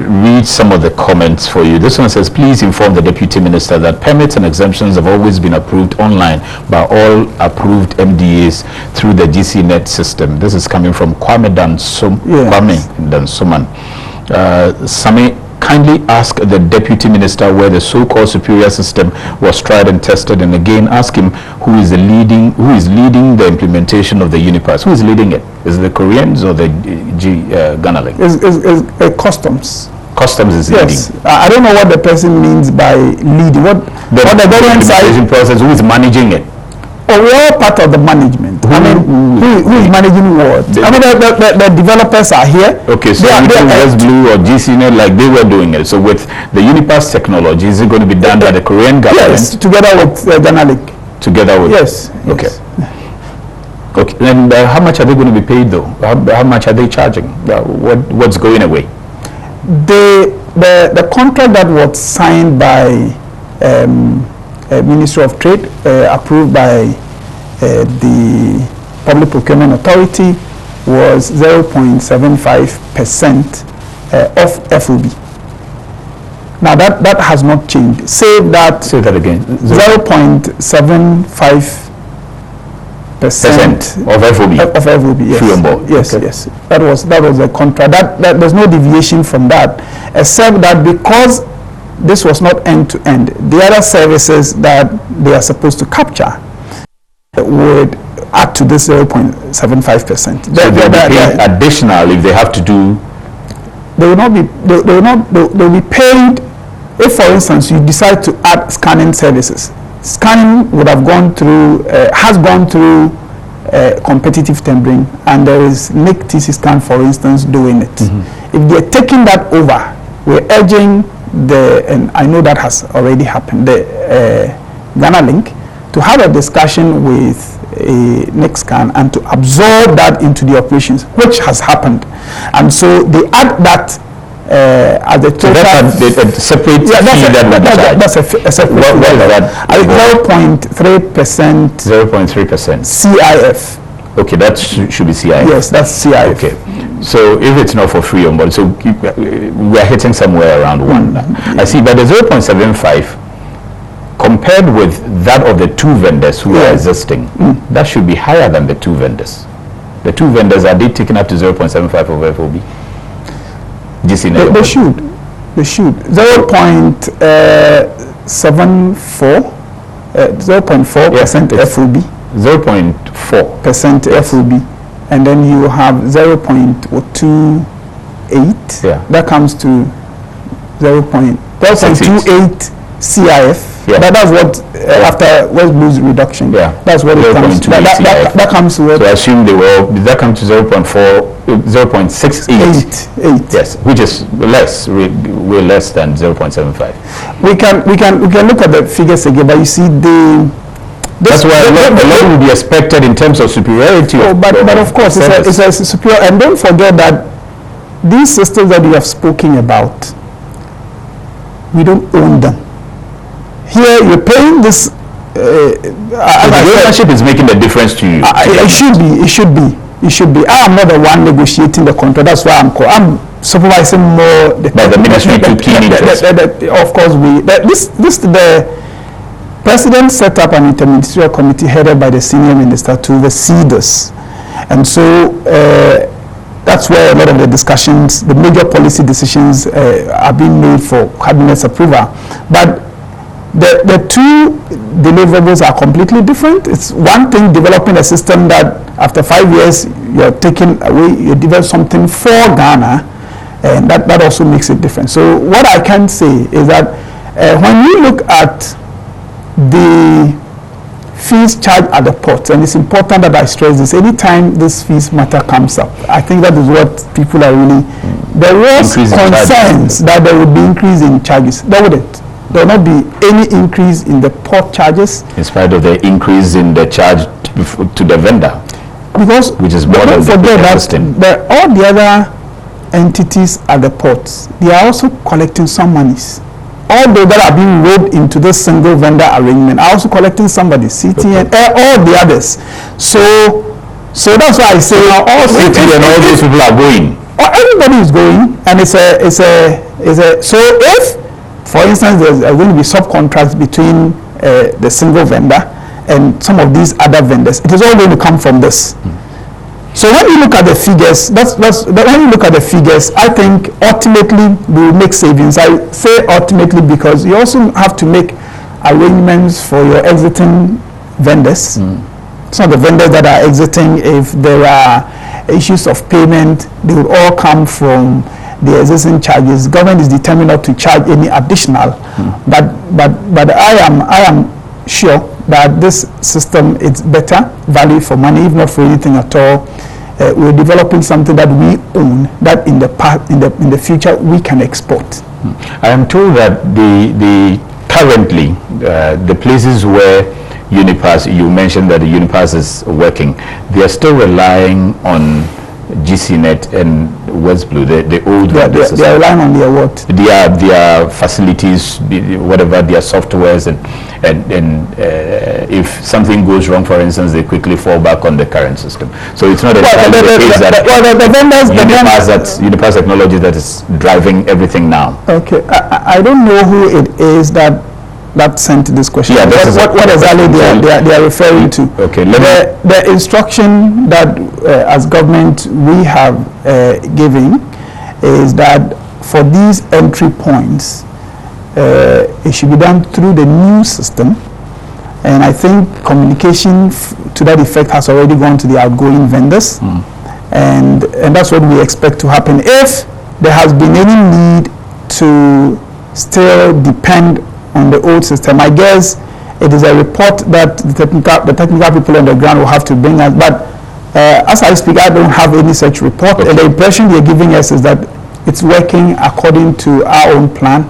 read some of the comments for you. This one says, please inform the Deputy Minister that permits and exemptions have always been approved online by all approved MDAs through the GCNet system. This is coming from Kwame Dansuman. Sami, kindly ask the Deputy Minister where the so-called superior system was tried and tested, and again ask him who is leading the implementation of the UNIPASS. Who is leading it? Is it the Koreans or the Ghana Link? It's customs. Customs is yes. leading. I don't know what the person means by leading. What the government side process? Who is managing it? Oh, we are part of the management. I mean, who is managing what? I mean, the developers are here. Okay, so you do West Blue or GCNet like they were doing it. So with the UNIPASS technology, is it going to be done by the Korean government? Yes, together with Ghana Link. Together with? Yes. Okay. Okay, and how much are they going to be paid though? How much are they charging? What's going away? The contract that was signed by Ministry of Trade, approved by the Public Procurement Authority, was 0.75% of FOB. Now that has not changed. Say that again. 0.75% of FOB. Of FOB, yes. Free on board. Yes, okay. Yes. That was the contract. That there's no deviation from that, except that because this was not end-to-end, the other services that they are supposed to capture would add to this 0.75%. So they'll be paid additional if they have to do. They will not be. They will be paid if, for instance, you decide to add scanning services. Scanning would have gone through, has gone through competitive tendering, and there is Nick TC Scan, for instance, doing it. If they're taking that over, we're urging and I know that has already happened, the Ghana Link, to have a discussion with NextScan and to absorb that into the operations, which has happened. And so they add that as a total. So that's a separate fee that's a separate fee. What is that? 0.3%. 0.3%. CIF. Okay, that should be CIF. Yes, that's CIF. Okay. So if it's not for free on board, so we are hitting somewhere around 1. I see, but the 0.75 compared with that of the 2 vendors who are existing, that should be higher than the 2 vendors. The 2 vendors, are they taking up to 0.75 of FOB? They should. 0.74, 0.4% FOB. 0.4% FOB, and then you have 0.2 0.8. Yeah. That comes to 0.28 CIF. Yeah. That's what after West Blue's reduction. Yeah. That's what it comes to. That comes to. So I assume did that come to 0.68? 8. Yes, which is less, way less than 0.75. We can look at the figures again, but you see that's why a lot will be expected in terms of superiority. But of course, it's a superior. And don't forget that these systems that you have spoken about, we don't own them. Here, you're paying this. The ownership is making the difference to you. It should be. I am not the one negotiating the contract. That's why I'm supervising more. But the ministry took keen interest. Of course, the President set up an interministerial committee headed by the senior minister to oversee this, and so that's where a lot of the discussions, the major policy decisions, are being made for cabinet's approval. But the two deliverables are completely different. It's one thing developing a system that after 5 years you're taking away, you develop something for Ghana, and that also makes it different. So what I can say is that when you look at the fees charged at the port, and it's important that I stress this, anytime this fees matter comes up, I think that is what people are really, there was concerns that there would be increase in charges. There wouldn't. There will not be any increase in the port charges. In spite of the increase in the charge to the vendor. Because which is more than the system. All the other entities at the ports, they are also collecting some monies. All those that are being rolled into this single vendor arrangement are also collecting somebody, CTN, all the others. So that's why I say all CTN and all those people are going. Everybody is going, and so if, for instance, there's going to be subcontracts between the single vendor and some of these other vendors, it is all going to come from this. So when you look at the figures, when you look at the figures, I think ultimately we will make savings. I say ultimately because you also have to make arrangements for your exiting vendors. Some of the vendors that are exiting, if there are issues of payment, they will all come from the existing charges. Government is determined not to charge any additional, but I am sure that this system is better value for money, if not for anything at all. We're developing something that we own, that in the future we can export. I am told that currently the places where UNIPASS, you mentioned that the UNIPASS is working, they are still relying on GCNet and West Blue, the old they are relying on their what? Their facilities, whatever, their softwares, and if something goes wrong, for instance, they quickly fall back on the current system. So it's not entirely the case that UNIPASS technology that is driving everything now. Okay, I don't know who it is that sent this question. Yeah, what exactly they are referring to. Okay, the instruction that as government we have given is that for these entry points, it should be done through the new system, and I think communication to that effect has already gone to the outgoing vendors, and that's what we expect to happen. If there has been any need to still depend on the old system, I guess it is a report that the technical people on the ground will have to bring us, but as I speak, I don't have any such report, and the impression they're giving us is that it's working according to our own plan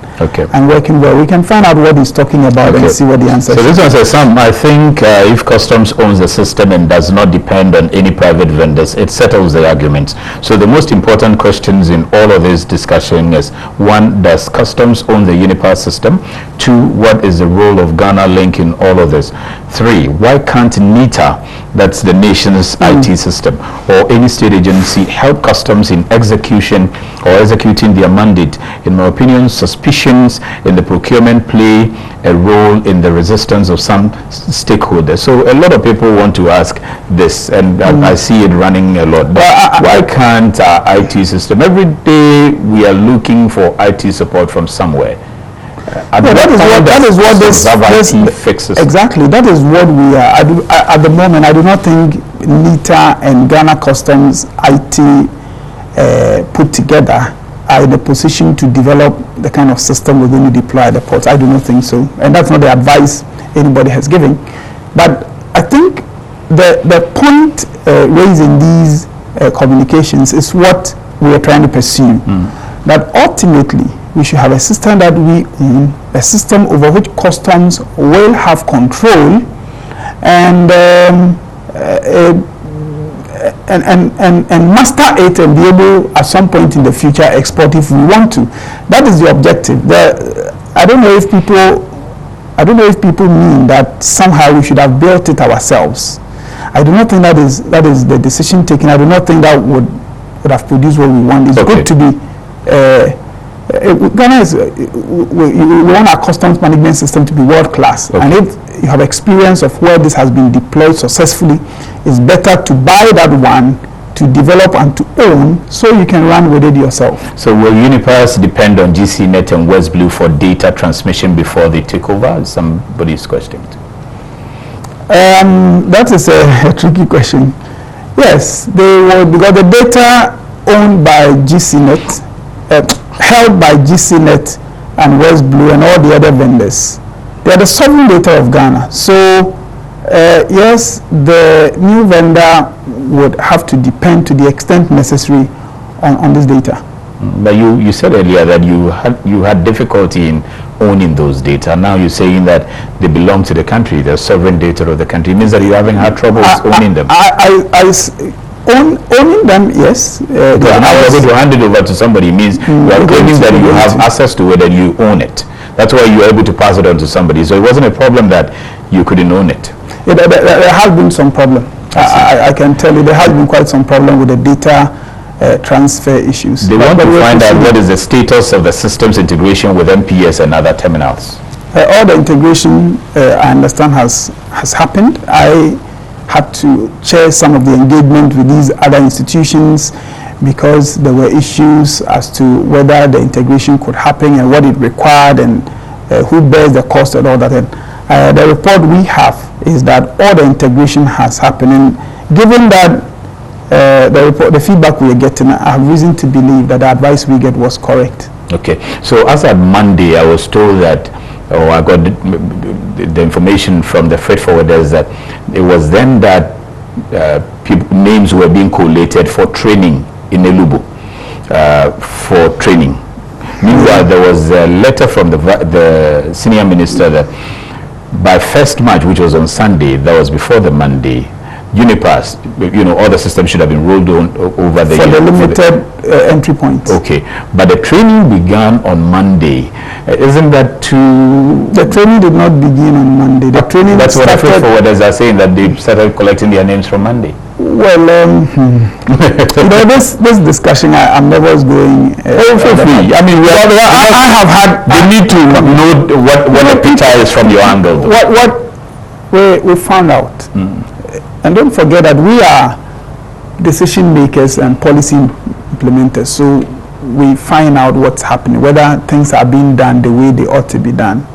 and working well. We can find out what he's talking about and see what the answer is. So this one says, I think if customs owns the system and does not depend on any private vendors, it settles the argument. So the most important questions in all of this discussion is, 1, does customs own the UNIPASS system? 2, what is the role of Ghana Link in all of this? 3, why can't NITA, that's the nation's IT system, or any state agency help customs in execution or executing their mandate? In my opinion, suspicions in the procurement play a role in the resistance of some stakeholders. So a lot of people want to ask this, and I see it running a lot. But why can't our IT system, every day we are looking for IT support from somewhere? That is what this fixes. Exactly, that is what we are. At the moment, I do not think NITA and Ghana Customs IT put together are in a position to develop the kind of system we're going to deploy at the ports. I do not think so, and that's not the advice anybody has given. But I think the point raised in these communications is what we are trying to pursue. That ultimately we should have a system that we own, a system over which customs will have control, and master it and be able at some point in the future export if we want to. That is the objective. I don't know if people mean that somehow we should have built it ourselves. I do not think that is the decision taken. I do not think that would have produced what we want. It's good to be Ghana is we want our customs management system to be world class, and if you have experience of where this has been deployed successfully, it's better to buy that one, to develop and to own, so you can run with it yourself. So will UNIPASS depend on GCNet and West Blue for data transmission before they take over? Somebody's question. That is a tricky question. Yes, they will, because the data owned by GCNet, held by GCNet and West Blue and all the other vendors, they are the sovereign data of Ghana. So yes, the new vendor would have to depend to the extent necessary on this data. But you said earlier that you had difficulty in owning those data. Now you're saying that they belong to the country, they're sovereign data of the country. It means that you haven't had troubles owning them. Owning them, yes. Because now you're going to hand it over to somebody. It means you are claiming that you have access to it and you own it. That's why you are able to pass it on to somebody. So it wasn't a problem that you couldn't own it. Yeah, there has been some problem. I can tell you there has been quite some problem with the data transfer issues. They want to find out what is the status of the systems integration with MPS and other terminals. All the integration, I understand, has happened. I had to chair some of the engagement with these other institutions because there were issues as to whether the integration could happen and what it required and who bears the cost and all that. And the report we have is that all the integration has happened, and given that the feedback we are getting, I have reason to believe that the advice we get was correct. Okay, so as at Monday, I was told that, or I got the information from the freight forwarders that it was then that names were being collated for training in Elubo, for training. Meanwhile, there was a letter from the senior minister that by 1st March, which was on Sunday, that was before the Monday, UNIPASS, all the systems should have been rolled over the for the limited entry points. Okay, but the training began on Monday. Isn't that too? The training did not begin on Monday. The training That's what the freight forwarders are saying, that they started collecting their names from Monday. Well, this discussion, I'm never going. Feel free. I mean, I have had the need to know what the picture is from your angle. What we found out. And don't forget that we are decision makers and policy implementers, so we find out what's happening, whether things are being done the way they ought to be done.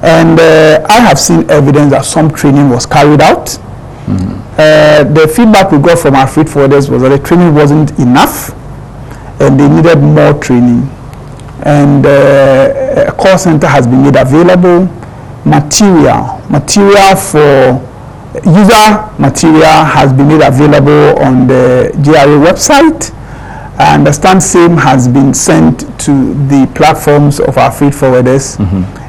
And I have seen evidence that some training was carried out. The feedback we got from our freight forwarders was that the training wasn't enough and they needed more training. And a call center has been made available. Material for user material has been made available on the GRA website. I understand same has been sent to the platforms of our freight forwarders.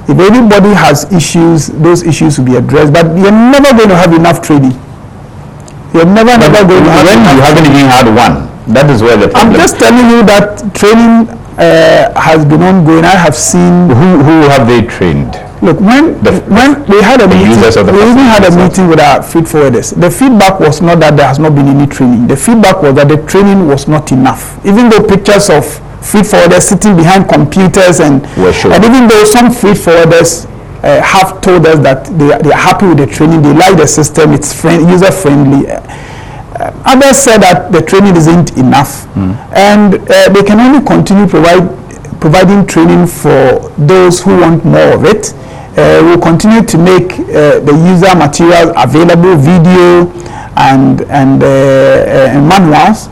If anybody has issues, those issues will be addressed, but you're never going to have enough training. You're never going to have enough. When you haven't even had one, that is where the problem. I'm just telling you that training has been ongoing. I have seen. Who have they trained? Look, when we had a meeting, we even had a meeting with our freight forwarders. The feedback was not that there has not been any training. The feedback was that the training was not enough. Even though pictures of freight forwarders sitting behind computers and even though some freight forwarders have told us that they are happy with the training, they like the system, it's user friendly. Others said that the training isn't enough, and they can only continue providing training for those who want more of it. We'll continue to make the user materials available, video and manuals.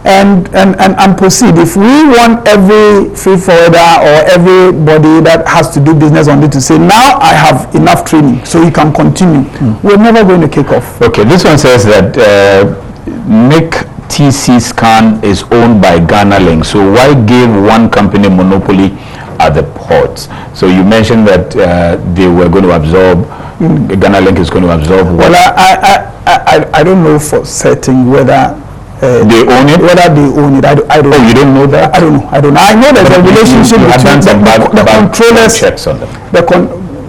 and proceed. If we want every free forwarder or everybody that has to do business on it to say, now I have enough training so you can continue, we're never going to kick off. Okay, this one says that Nick TC Scan is owned by Ghana Link, so why give one company monopoly at the ports? So you mentioned that they were going to absorb, Ghana Link is going to absorb. Well, I don't know for certain whether they own it. Whether they own it, I don't. Oh, you don't know that? I don't know. I know there's a relationship between the controllers. Checks on them.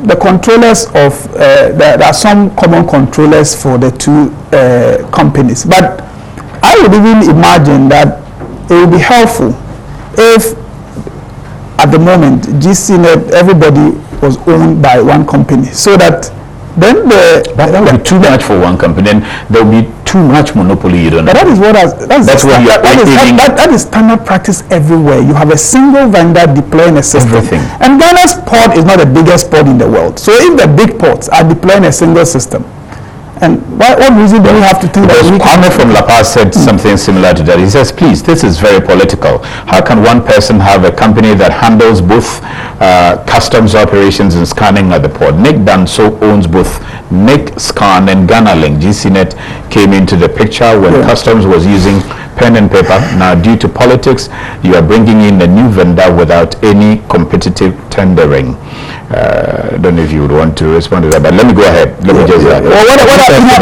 The controllers of there are some common controllers for the two companies, but I would even imagine that it would be helpful if at the moment GCNet everybody was owned by one company, so that then that would be too much for one company, then there will be too much monopoly. You don't know. But that is what that is standard practice everywhere. You have a single vendor deploying a system. Everything. And Ghana's port is not the biggest port in the world. So if the big ports are deploying a single system, and what reason do we have to think that we Kwame from La Paz said something similar to that. He says, please, this is very political. How can one person have a company that handles both customs operations and scanning at the port? Nick Danso owns both Nick Scan and Ghana Link. GCNet came into the picture when customs was using pen and paper. Now, due to politics, you are bringing in a new vendor without any competitive tendering. I don't know if you would want to respond to that, but let me go ahead. Let me just the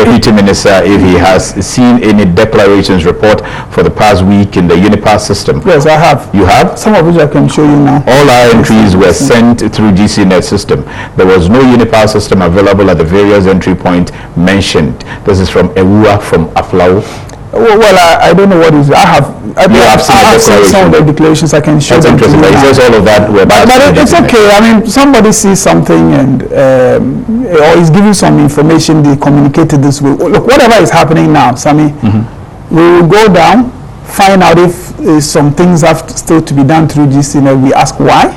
Deputy Minister if he has seen any declarations report for the past week in the UNIPASS system. Yes, I have. You have? Some of which I can show you now. All our entries were sent through GCNet system. There was no UNIPASS system available at the various entry points mentioned. This is from Ewua from Aflao. Well, I don't know what is. I have seen some of the declarations. I can show them. That's interesting. He says all of that. But it's okay. I mean, somebody sees something and or is giving some information. They communicate it this way. Look, whatever is happening now, Sammy, we will go down, find out if some things have still to be done through GCNet. We ask why.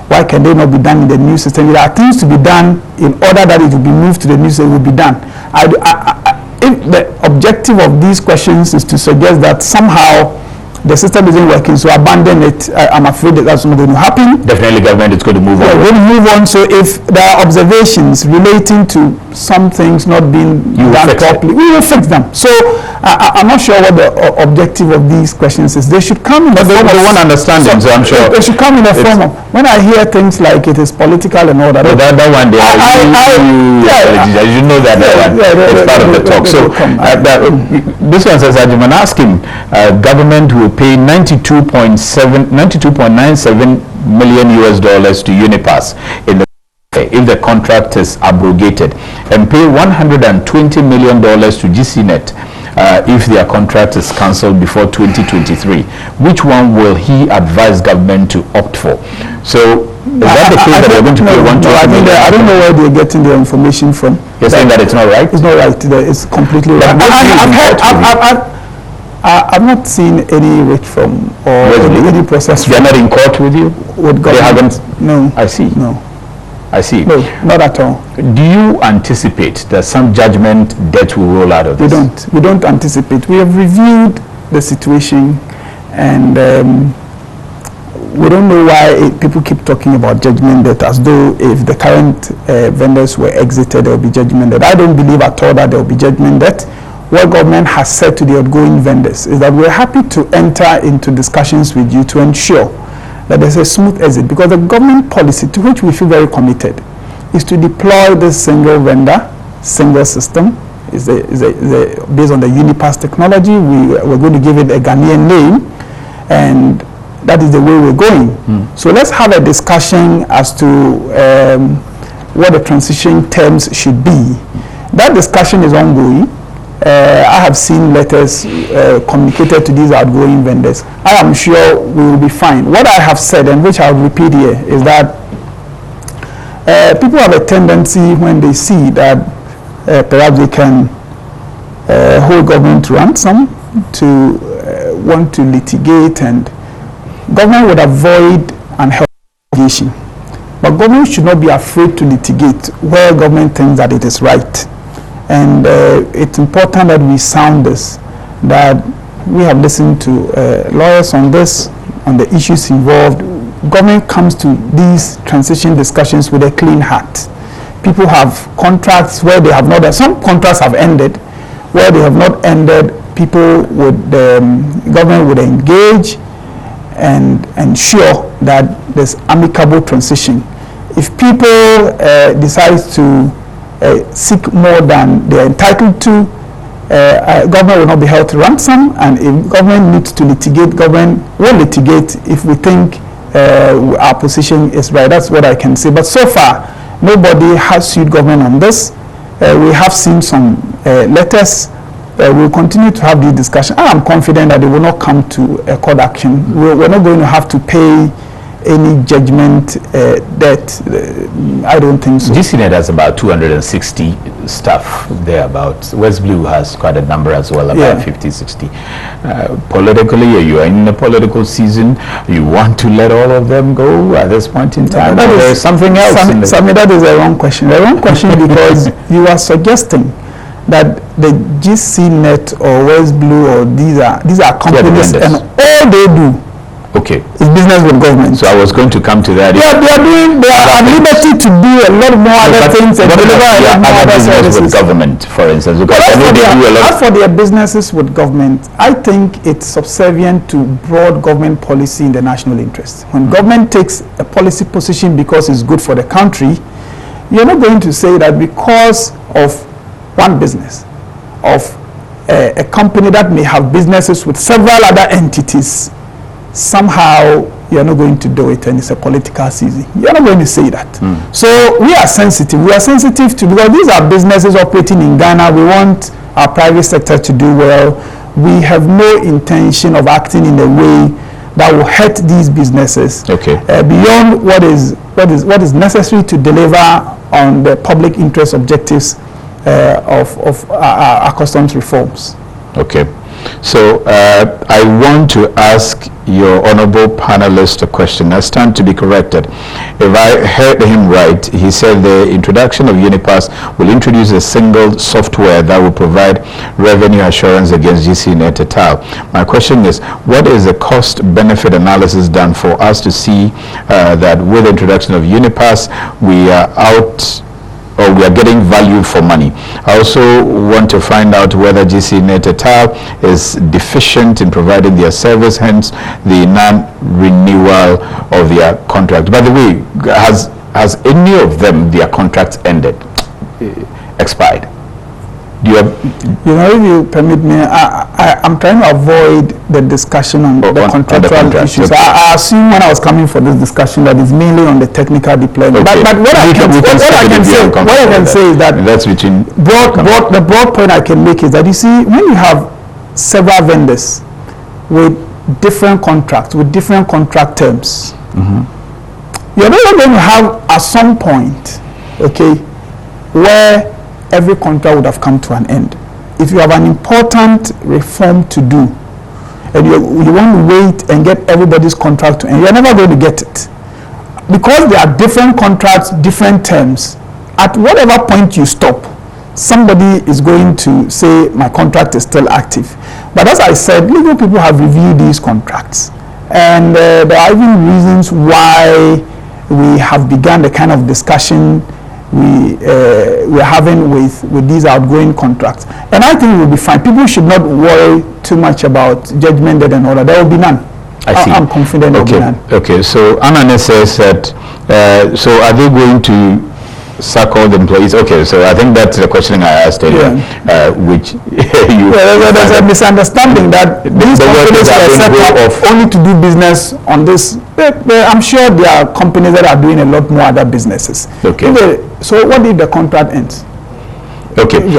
Why can they not be done in the new system? There are things to be done in order that it will be moved to the new system. It will be done. If the objective of these questions is to suggest that somehow the system isn't working, so abandon it, I'm afraid that that's not going to happen. Definitely government is going to move on. We're going to move on. So if there are observations relating to some things not being done properly, we will fix them. So I'm not sure what the objective of these questions is. They should come in the form of... They want to understand them, so I'm sure. They should come in the form of... When I hear things like it is political and all that... that one, you know that it's part of the talk. So this one says, Ajiman, ask him, government will pay $92.97 million to UNIPASS if the contract is abrogated, and pay $120 million to GCNet if their contract is cancelled before 2023. Which one will he advise government to opt for? So is that the case that they're going to pay $120 million? I don't know where they're getting their information from. You're saying that it's not right? It's not right. It's completely wrong. I've not seen any writ from or any process. They're not in court with you? They haven't? No. I see. No. I see. No, not at all. Do you anticipate that some judgment debt will roll out of this? We don't anticipate. We have reviewed the situation, and we don't know why people keep talking about judgment debt as though if the current vendors were exited, there will be judgment debt. I don't believe at all that there will be judgment debt. What government has said to the outgoing vendors is that we're happy to enter into discussions with you to ensure that there's a smooth exit, because the government policy, to which we feel very committed, is to deploy this single vendor, single system. Is based on the UNIPASS technology. We're going to give it a Ghanaian name, and that is the way we're going. So let's have a discussion as to what the transition terms should be. That discussion is ongoing. I have seen letters communicated to these outgoing vendors. I am sure we will be fine. What I have said, and which I'll repeat here, is that people have a tendency when they see that perhaps they can hold government to ransom, to want to litigate, and government would avoid unhealthy litigation. But government should not be afraid to litigate where government thinks that it is right. And it's important that we sound this, that we have listened to lawyers on this, on the issues involved. Government comes to these transition discussions with a clean heart. People have contracts where they have not, some contracts have ended, where they have not ended, people would, government would engage and ensure that there's amicable transition. If people decide to seek more than they're entitled to, government will not be held to ransom, and if government needs to litigate, government will litigate if we think our position is right. That's what I can say. But so far, nobody has sued government on this. We have seen some letters. We'll continue to have these discussions. I am confident that they will not come to a court action. We're not going to have to pay any judgment debt. I don't think so. GCNet has about 260 staff thereabouts. West Blue has quite a number as well, about 50, 60. Politically, you are in a political season. You want to let all of them go at this point in time? There is something else. Sammy, that is a wrong question. The wrong question because you are suggesting that the GCNet or West Blue or these are companies and all they do is business with government. So I was going to come to that. They are at liberty to do a lot more other things and deliver a lot more other services with government, for instance. Because as for their businesses with government, I think it's subservient to broad government policy in the national interest. When government takes a policy position because it's good for the country, you're not going to say that because of one business, of a company that may have businesses with several other entities, somehow you're not going to do it and it's a political season. You're not going to say that. So we are sensitive. We are sensitive to, because these are businesses operating in Ghana. We want our private sector to do well. We have no intention of acting in a way that will hurt these businesses beyond what is necessary to deliver on the public interest objectives of our customs reforms. So I want to ask your honorable panelist a question. I stand to be corrected. If I heard him right, he said the introduction of UNIPASS will introduce a single software that will provide revenue assurance against GCNet et al. My question is, what is the cost-benefit analysis done for us to see that with the introduction of UNIPASS, we are out, or we are getting value for money? I also want to find out whether GCNet et al. Is deficient in providing their service, hence the non-renewal of their contract. By the way, has any of them, their contracts ended, expired? Do you have, if you permit me, I'm trying to avoid the discussion on the contractual issues. I assume when I was coming for this discussion that it's mainly on the technical deployment. But what I can say is that that's between the broad point I can make is that, you see, when you have several vendors with different contracts, with different contract terms, you're never going to have at some point, where every contract would have come to an end. If you have an important reform to do and you want to wait and get everybody's contract to end, you're never going to get it. Because there are different contracts, different terms, at whatever point you stop, somebody is going to say my contract is still active. But as I said, legal people have reviewed these contracts, and there are even reasons why we have begun the kind of discussion we're having with these outgoing contracts. And I think we'll be fine. People should not worry too much about judgment debt and all that. There will be none. I see. I'm confident there will be none. Okay, so Anane says that, so are they going to sack all the employees? Okay, so I think that's the question I asked earlier, which there's a misunderstanding that these companies were set up only to do business on this. I'm sure there are companies that are doing a lot more other businesses. So what if the contract ends?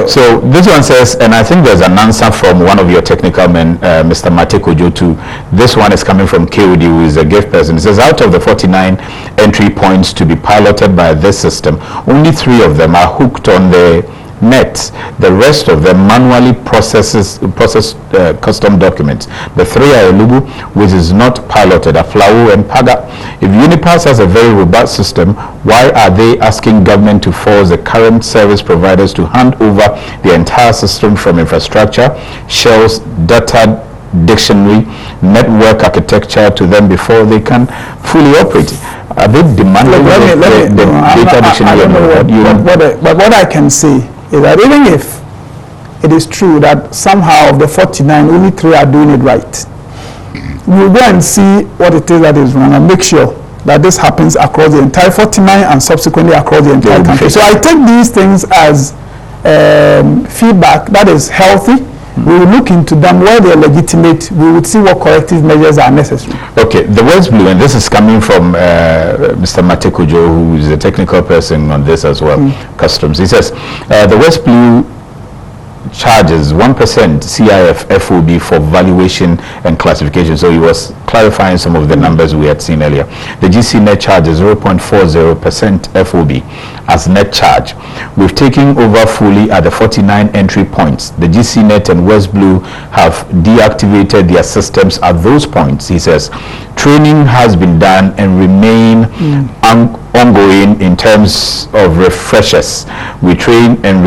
So this one says, and I think there's an answer from one of your technical men, Mr. Mate Kojotu. This one is coming from KOD, who is a gift person. It says, out of the 49 entry points to be piloted by this system, only 3 of them are hooked on the net. The rest of them manually process custom documents. The 3 are Elugu, which is not piloted, Aflau and Paga. If UNIPASS has a very robust system, why are they asking government to force the current service providers to hand over the entire system from infrastructure, shells, data dictionary, network architecture to them before they can fully operate. Are they demanding the data dictionary? But what I can say is that even if it is true that somehow of the 49, only 3 are doing it right, we'll go and see what it is that is wrong and make sure that this happens across the entire 49 and subsequently across the entire country. So I take these things as feedback that is healthy. We will look into them where they are legitimate. We would see what corrective measures are necessary. Okay, the West Blue, and this is coming from Mr. Matekojo, who is a technical person on this as well, Customs. He says, the West Blue charges 1% CIF FOB for valuation and classification. So he was clarifying some of the numbers we had seen earlier. The GC net charge is 0.40% FOB as net charge. We've taken over fully at the 49 entry points. The GC net and West Blue have deactivated their systems at those points. He says training has been done and remain ongoing in terms of refreshers. We train and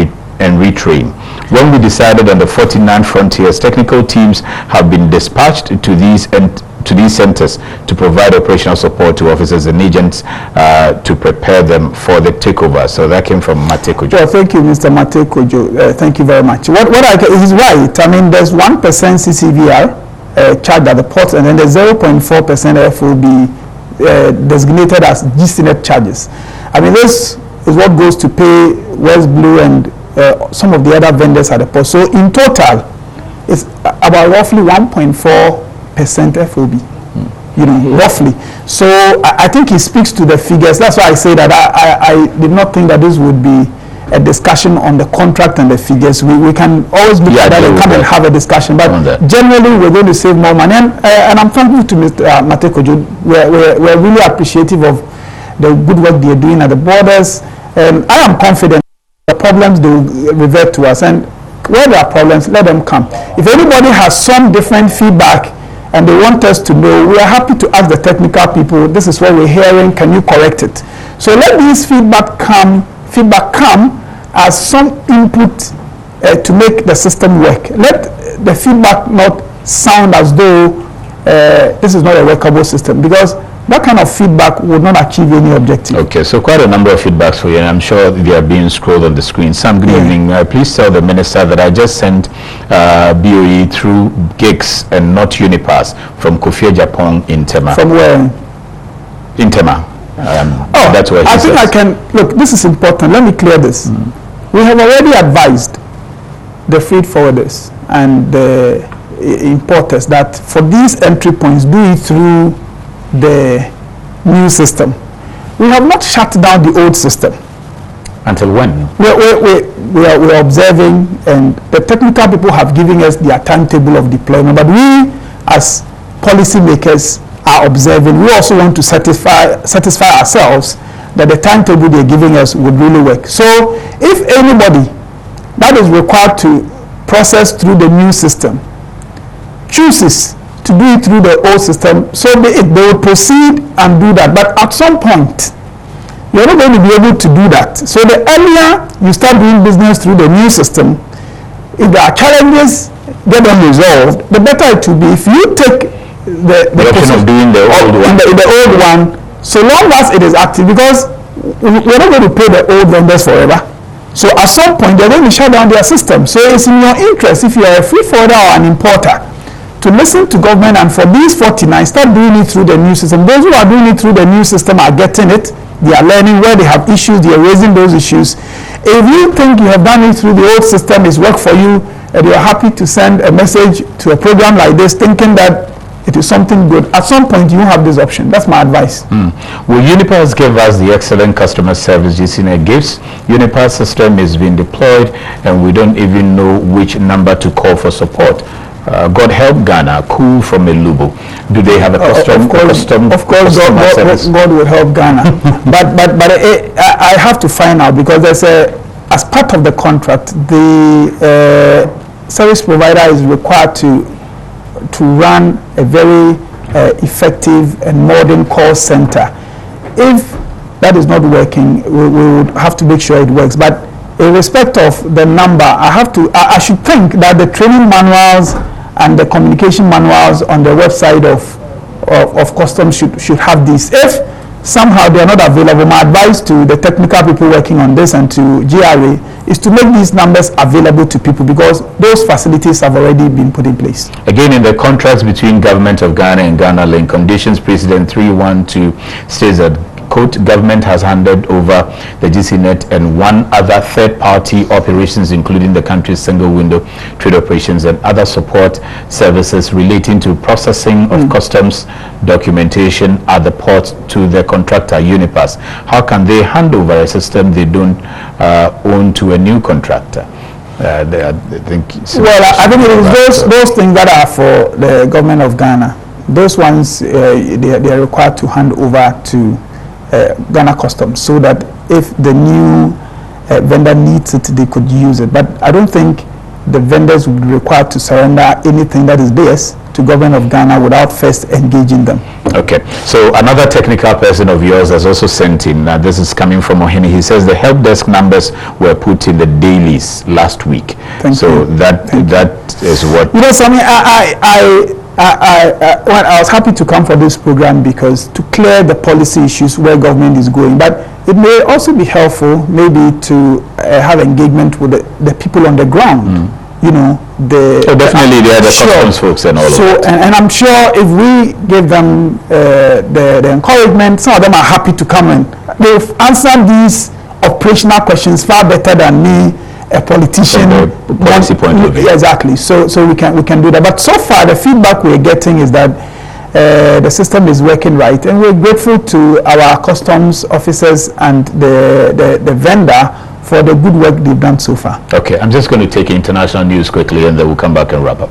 retrain. When we decided on the 49 frontiers, technical teams have been dispatched to these centers to provide operational support to officers and agents to prepare them for the takeover. So that came from Matekojo. Well, thank you, Mr. Matekojo. Thank you very much. He's right. I mean, there's 1% CCVR charged at the port, and then there's 0.4% FOB designated as GCNet charges. I mean, this is what goes to pay West Blue and some of the other vendors at the port. So in total, it's about roughly 1.4% FOB, you know, roughly. So I think he speaks to the figures. That's why I say that I did not think that this would be a discussion on the contract and the figures. We can always look at that and come and have a discussion. But generally, we're going to save more money. And I'm thankful to Mr. Matekojo. We're really appreciative of the good work they're doing at the borders. And I am confident the problems they will revert to us, and where there are problems, let them come. If anybody has some different feedback and they want us to know, we are happy to ask the technical people, this is what we're hearing, can you correct it? So let this feedback come as some input to make the system work. Let the feedback not sound as though this is not a workable system, because that kind of feedback would not achieve any objective. Okay, so quite a number of feedbacks for you, and I'm sure they are being scrolled on the screen. Sam, good evening. Please tell the minister that I just sent BOE through gigs and not UNIPASS from Kofi Japan in Tema. From where? In Tema. That's where I think says. I can, look, this is important. Let me clear this. We have already advised the freight forwarders and the importers that for these entry points, do it through the new system. We have not shut down the old system. Until when? We're observing, and the technical people have given us their timetable of deployment, but we as policymakers are observing. We also want to satisfy ourselves that the timetable they're giving us would really work. So if anybody that is required to process through the new system chooses to do it through the old system, so they will proceed and do that. But at some point, you're not going to be able to do that. So the earlier you start doing business through the new system, if there are challenges, get them resolved, the better it will be. If you take the option of doing the old one, the old one, so long as it is active, because we're not going to pay the old vendors forever. So at some point, they're going to shut down their system. So it's in your interest, if you're a free forwarder or an importer, to listen to government, and for these 49, start doing it through the new system. Those who are doing it through the new system are getting it. They are learning where they have issues. They are raising those issues. If you think you have done it through the old system, it's worked for you, and you are happy to send a message to a program like this, thinking that it is something good, at some point you have this option. That's my advice. Will UNIPASS give us the excellent customer service GCNet gives? UNIPASS system is being deployed, and we don't even know which number to call for support. God help Ghana, cool from Elubo. Do they have a custom? Of course, God will help Ghana. but I have to find out, because there's as part of the contract, the service provider is required to run a very effective and modern call center. If that is not working, we would have to make sure it works. But in respect of the number, I should think that the training manuals and the communication manuals on the website of customs should have this. If somehow they are not available, my advice to the technical people working on this and to GRA is to make these numbers available to people, because those facilities have already been put in place. Again, in the contracts between Government of Ghana and Ghana Link, Conditions Precedent 312 states that, quote, government has handed over the GCNet and one other third-party operations, including the country's single-window trade operations and other support services relating to processing of customs documentation at the port to the contractor, UNIPASS. How can they hand over a system they don't own to a new contractor? I think it is those things that are for the government of Ghana. Those ones, they are required to hand over to Ghana Customs, so that if the new vendor needs it, they could use it. But I don't think the vendors would be required to surrender anything that is theirs to government of Ghana without first engaging them. Okay, so another technical person of yours has also sent in, this is coming from Ohene. He says the help desk numbers were put in the dailies last week. Thank you. That is what... You know, Sammy, I was happy to come for this program because to clear the policy issues where government is going, but it may also be helpful maybe to have engagement with the people on the ground. You know, definitely they are the customs folks and all of that. And I'm sure if we give them the encouragement, some of them are happy to come in. They've answered these operational questions far better than me, a politician. From the policy point of view. Exactly. So we can do that. But so far the feedback we're getting is that the system is working right, and we're grateful to our customs officers and the vendor for the good work they've done so far. Okay, I'm just going to take international news quickly and then we'll come back and wrap up.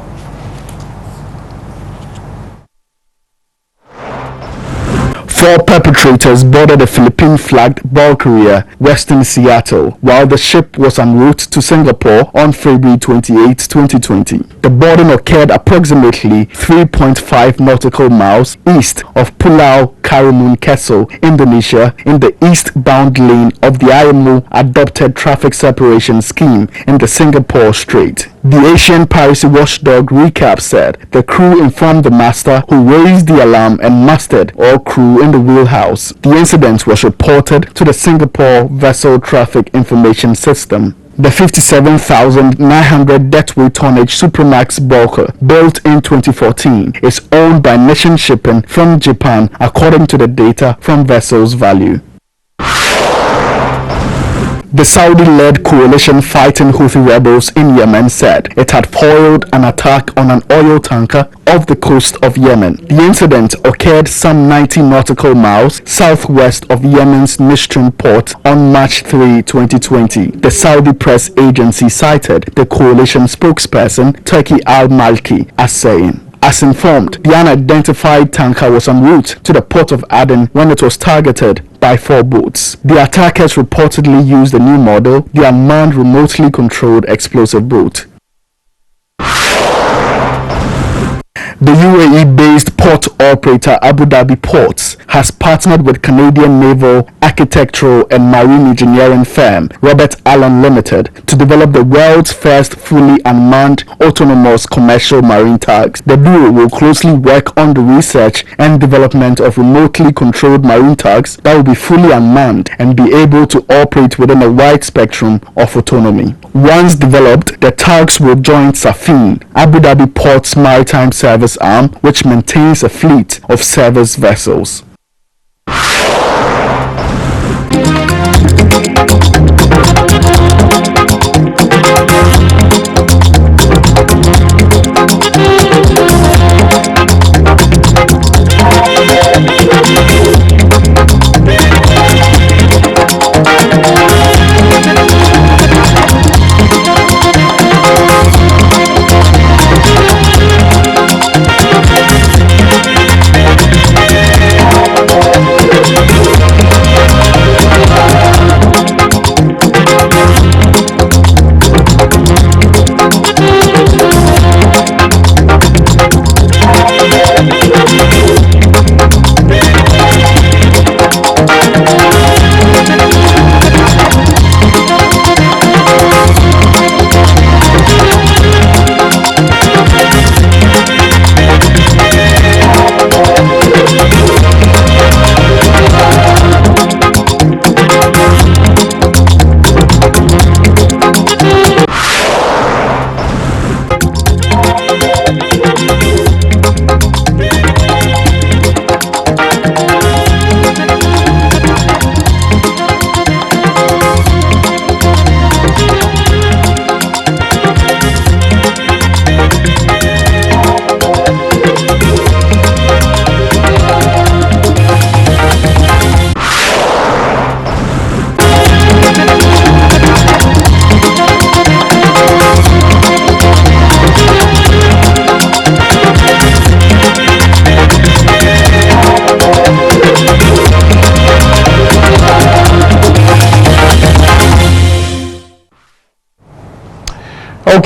4 perpetrators boarded a Philippine-flagged bulk carrier western Seattle while the ship was en route to Singapore on February 28, 2020. The boarding occurred approximately 3.5 nautical miles east of Pulau Karimun Kessel, Indonesia, in the eastbound lane of the IMO adopted traffic separation scheme in the Singapore Strait. The Asian piracy watchdog Recap said the crew informed the master, who raised the alarm and mustered all crew in the wheelhouse. The incident was reported to the Singapore Vessel Traffic Information System. The 57,900 deadweight tonnage Supramax bulker, built in 2014, is owned by Nation Shipping from Japan, according to the data from Vessel's Value. The Saudi-led coalition fighting Houthi rebels in Yemen said it had foiled an attack on an oil tanker off the coast of Yemen. The incident occurred some 90 nautical miles southwest of Yemen's Nishtrin port on March 3, 2020. The Saudi press agency cited the coalition spokesperson Turki al-Malki as saying, as informed, the unidentified tanker was en route to the port of Aden when it was targeted by 4 boats. The attackers reportedly used a new model, the unmanned remotely controlled explosive boat. The UAE-based port operator Abu Dhabi Ports has partnered with Canadian naval architectural and marine engineering firm Robert Allen Limited to develop the world's first fully unmanned autonomous commercial marine tugs. The duo will closely work on the research and development of remotely controlled marine tugs that will be fully unmanned and be able to operate within a wide spectrum of autonomy. Once developed, the tugs will join Safin, Abu Dhabi Ports maritime service arm, which maintains a fleet of service vessels.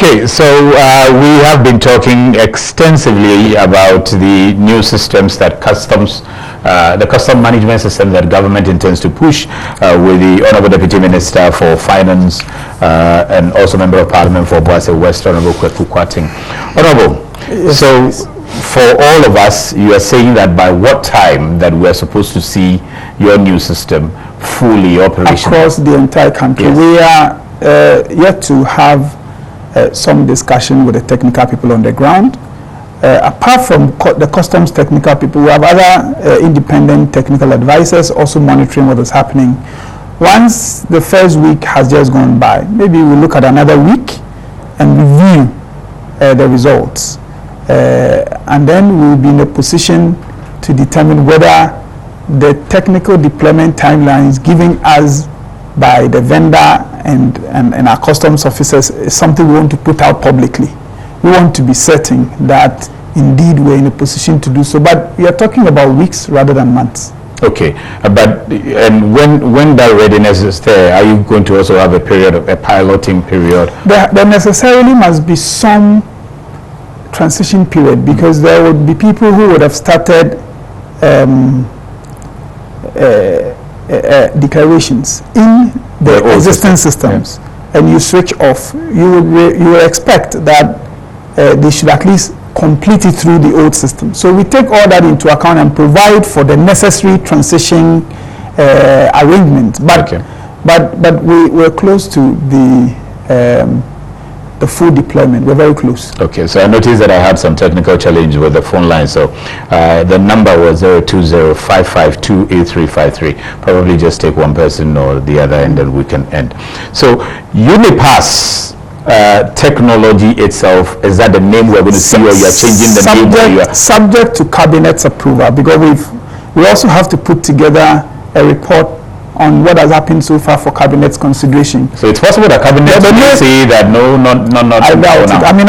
Okay, so we have been talking extensively about the new systems that the custom management system that government intends to push with the Honorable Deputy Minister for Finance and also Member of Parliament for Boise West, Honorable Kweku Kwating. Honorable, yes, so for all of us, you are saying that by what time that we are supposed to see your new system fully operational? Across the entire country. Yes. We are yet to have some discussion with the technical people on the ground. Apart from the customs technical people, we have other independent technical advisors also monitoring what is happening. Once the first week has just gone by, maybe we'll look at another week and review the results. And then we'll be in a position to determine whether the technical deployment timelines given us by the vendor and our customs officers is something we want to put out publicly. We want to be certain that indeed we're in a position to do so, but we are talking about weeks rather than months. Okay, but and when that readiness is there, are you going to also have a period of a piloting period? There necessarily must be some transition period, because there would be people who would have started declarations in the existing systems, and you switch off. You would expect that they should at least complete it through the old system. So we take all that into account and provide for the necessary transition arrangement. But we're close to the full deployment. We're very close. Okay, so I noticed that I had some technical challenge with the phone line. So the number was 020-552-8353. Probably just take one person or the other and then we can end. So UNIPASS technology itself, is that the name we're going to see, or you're changing the name? Subject to cabinet's approval, because we also have to put together a report on what has happened so far for cabinet's consideration. So it's possible that cabinet will say that no, not I doubt it. I mean,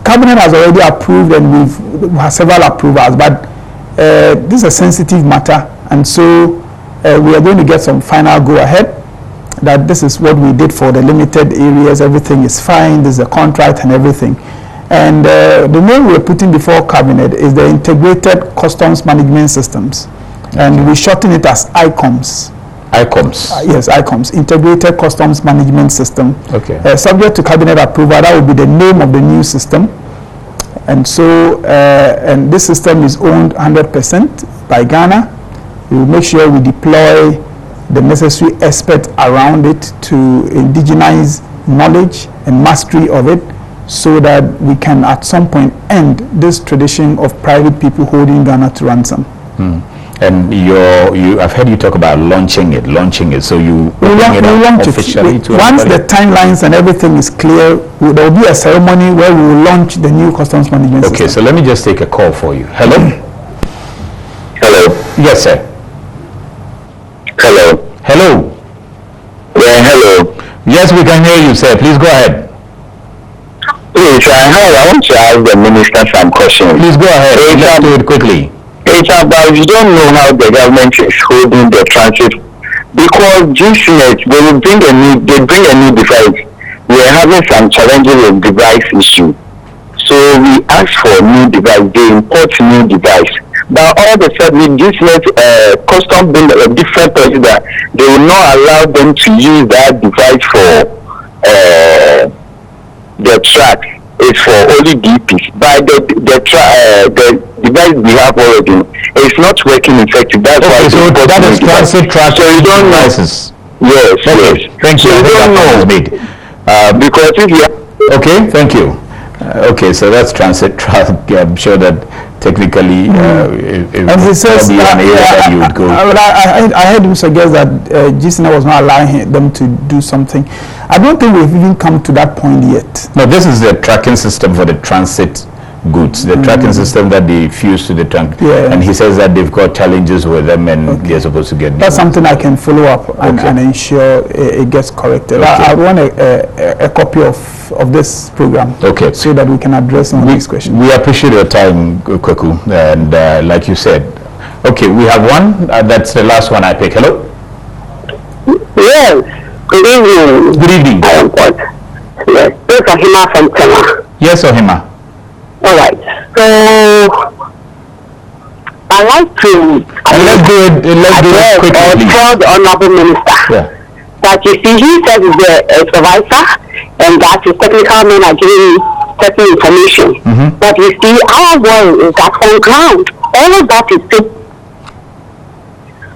cabinet has already approved, and we've had several approvals, but this is a sensitive matter, and so we are going to get some final go ahead that this is what we did for the limited areas. Everything is fine. There's a contract and everything. And the name we're putting before cabinet is the Integrated Customs Management Systems, and we shorten it as ICOMS. ICOMS. Yes, ICOMS, Integrated Customs Management System. Okay. Subject to cabinet approval, that will be the name of the new system. And so, and this system is owned 100% by Ghana. We will make sure we deploy the necessary experts around it to indigenize knowledge and mastery of it, so that we can at some point end this tradition of private people holding Ghana to ransom. And I've heard you talk about launching it. So you launch officially to once the timelines and everything is clear, there will be a ceremony where we will launch the new customs management system. Okay, so let me just take a call for you. Hello? Hello? Yes, sir. Hello? Hello? Yeah, hello. Yes, we can hear you, sir. Please go ahead. Please, I want to ask the minister some questions. Please go ahead. Let's do it quickly. It's about, you don't know how the government is holding the transit, because GCNet, they bring a new device. We are having some challenges with device issue. So we ask for a new device, they import new device. But all of a sudden, GCNet custom bring a different person that they will not allow them to use that device for the track. It's for only DPs. But the device we have already, it's not working effectively. That's why. So that is transit track. So you don't devices. Yes, okay. yes. Thank you. So you don't know. Because if you okay, thank you. Okay, so that's transit track. I'm sure that technically as he says, an area that you would go. I heard him suggest that GCNet was not allowing them to do something. I don't think we've even come to that point yet. No, this is the tracking system for the transit goods, the tracking system that they fuse to the trunk. Yeah. And he says that they've got challenges with them, and they're supposed to get. That's something I can follow up and ensure it gets corrected. Okay. I want a copy of this program, okay, so that we can address some of these questions. We appreciate your time, Kweku, and like you said, okay, we have one. That's the last one I pick. Hello. Yes. Good evening. Good evening. Yes, this is Ohima from Tema. Yes, Ohima. All right. So I like to let's do it quickly, tell the Honorable Minister that you see he says he's a supervisor and that his technical men are giving certain information. But you see, our worry is that on ground, all of that is still.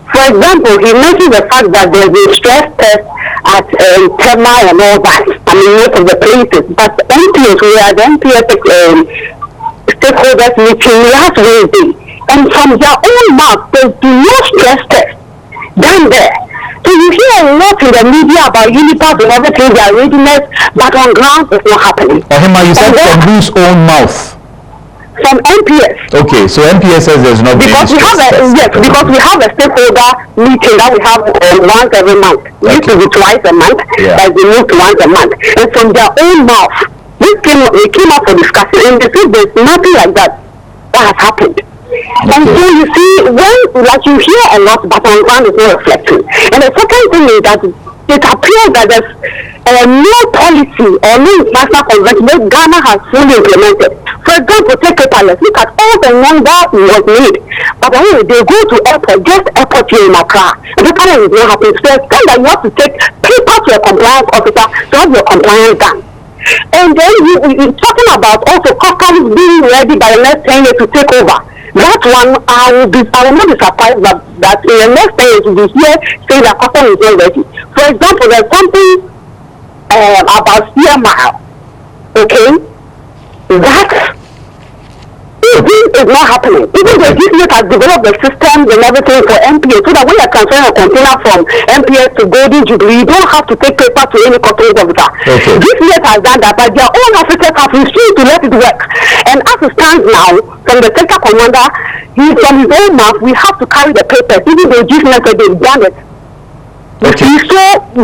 For example, he mentioned the fact that there's been stress test at Tema and all that. I mean, most of the places. But NPS, we are the NPS stakeholders meeting last Wednesday. And from their own mouth, there's no stress test done there. So you hear a lot in the media about UNIPASS and everything, their readiness, but on ground it's not happening. Ohima, you said from whose own mouth? From NPS. Okay, so NPS says there's no because we have because we have a stakeholder meeting that we have once every month. It used to be twice a month, but we moved to once a month. And from their own mouth, we came up for discussion, and they said there's nothing like that has happened. And so you see, when you hear a lot, but on ground is not reflecting. And the second thing is that it appears that there's no policy or no national convention that Ghana has fully implemented. For example, take paperless. Look at all the money that was made. But anyway, they go to airport, just airport here in Accra. And the kind of is not happening. So it's kind that you have to take paper to a compliance officer to have your compliance done. And then you're talking about also customs being ready by the next 10 years to take over. That one, I will not be surprised that in the next 10 years we'll be here saying that customs is not ready. For example, there's something about CMR, okay? That is not happening. Even the GPHA has developed the systems and everything for MPS so that when you're transferring a container from MPS to Golden Jubilee, you don't have to take paper to any customs officer. GPHA has done that, but their own African countries refuse to let it work. And as it stands now, from the sector commander, from his own mouth, we have to carry the papers, even though GPHA said they've done it. So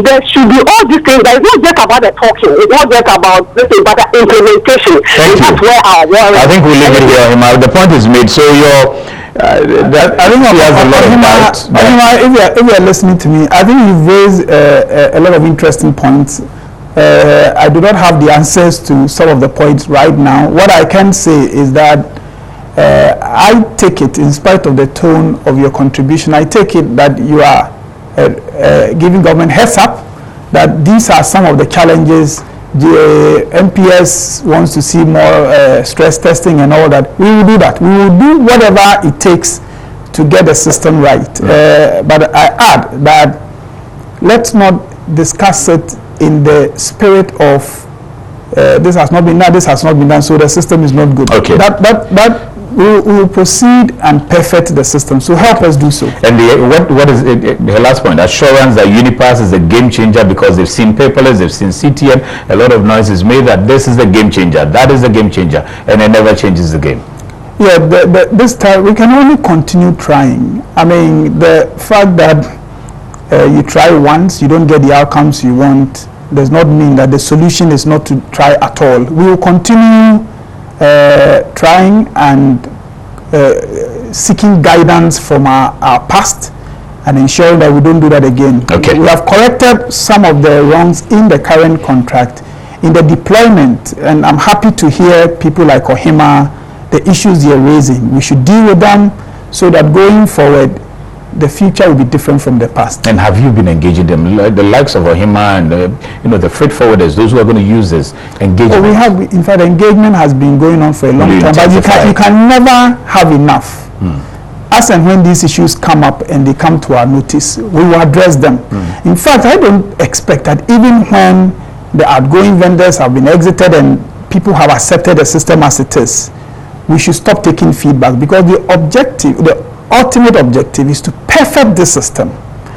there should be all these things. It's not just about the talking. It's not just about this, but the implementation. That's where our worry. I think we'll leave it here, Ohima. The point is made. So I think he has a lot of doubts. If you are listening to me, I think you've raised a lot of interesting points. I do not have the answers to some of the points right now. What I can say is that I take it, in spite of the tone of your contribution, I take it that you are giving government heads up that these are some of the challenges. The MPS wants to see more stress testing and all that. We will do that. We will do whatever it takes to get the system right. But I add that let's not discuss it in the spirit of this has not been done, this has not been done, so the system is not good. Okay. That we will proceed and perfect the system. So help us do so. And what is the last point? Assurance that UNIPASS is a game changer because they've seen paperless, they've seen CTN. A lot of noise is made that this is the game changer, that is the game changer, and it never changes the game. Yeah, this time we can only continue trying. I mean, the fact that you try once, you don't get the outcomes you want, does not mean that the solution is not to try at all. We will continue trying and seeking guidance from our past and ensuring that we don't do that again. Okay. We have corrected some of the wrongs in the current contract, in the deployment, and I'm happy to hear people like Ohima, the issues they're raising. We should deal with them so that going forward, the future will be different from the past. And have you been engaging them, the likes of Ohima and the freight forwarders, those who are going to use this engagement? Oh, we have, in fact, engagement has been going on for a long time, but you can never have enough. As and when these issues come up and they come to our notice, we will address them. In fact, I don't expect that even when the outgoing vendors have been exited and people have accepted the system as it is, we should stop taking feedback, because the ultimate objective is to perfect the system.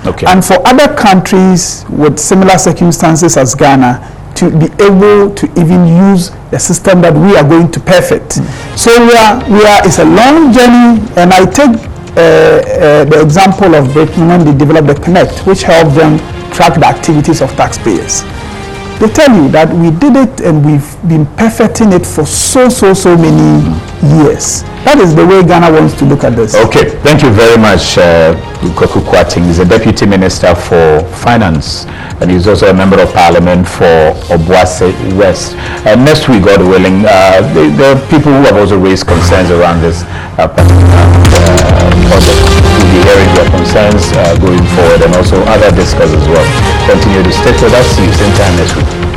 Okay. And for other countries with similar circumstances as Ghana to be able to even use the system that we are going to perfect. So it's a long journey, and I take the example of Britain when they developed the Connect, which helped them track the activities of taxpayers. They tell you that we did it and we've been perfecting it for so many years. That is the way Ghana wants to look at this. Okay, thank you very much, Kwaku Kwating is a Deputy Minister for Finance, and he's also a Member of Parliament for Obuasi West. Next week, God willing, there are people who have also raised concerns around this project. We'll be hearing their concerns going forward, and also other discussions as well. Continue to stick with us. See you same time next week.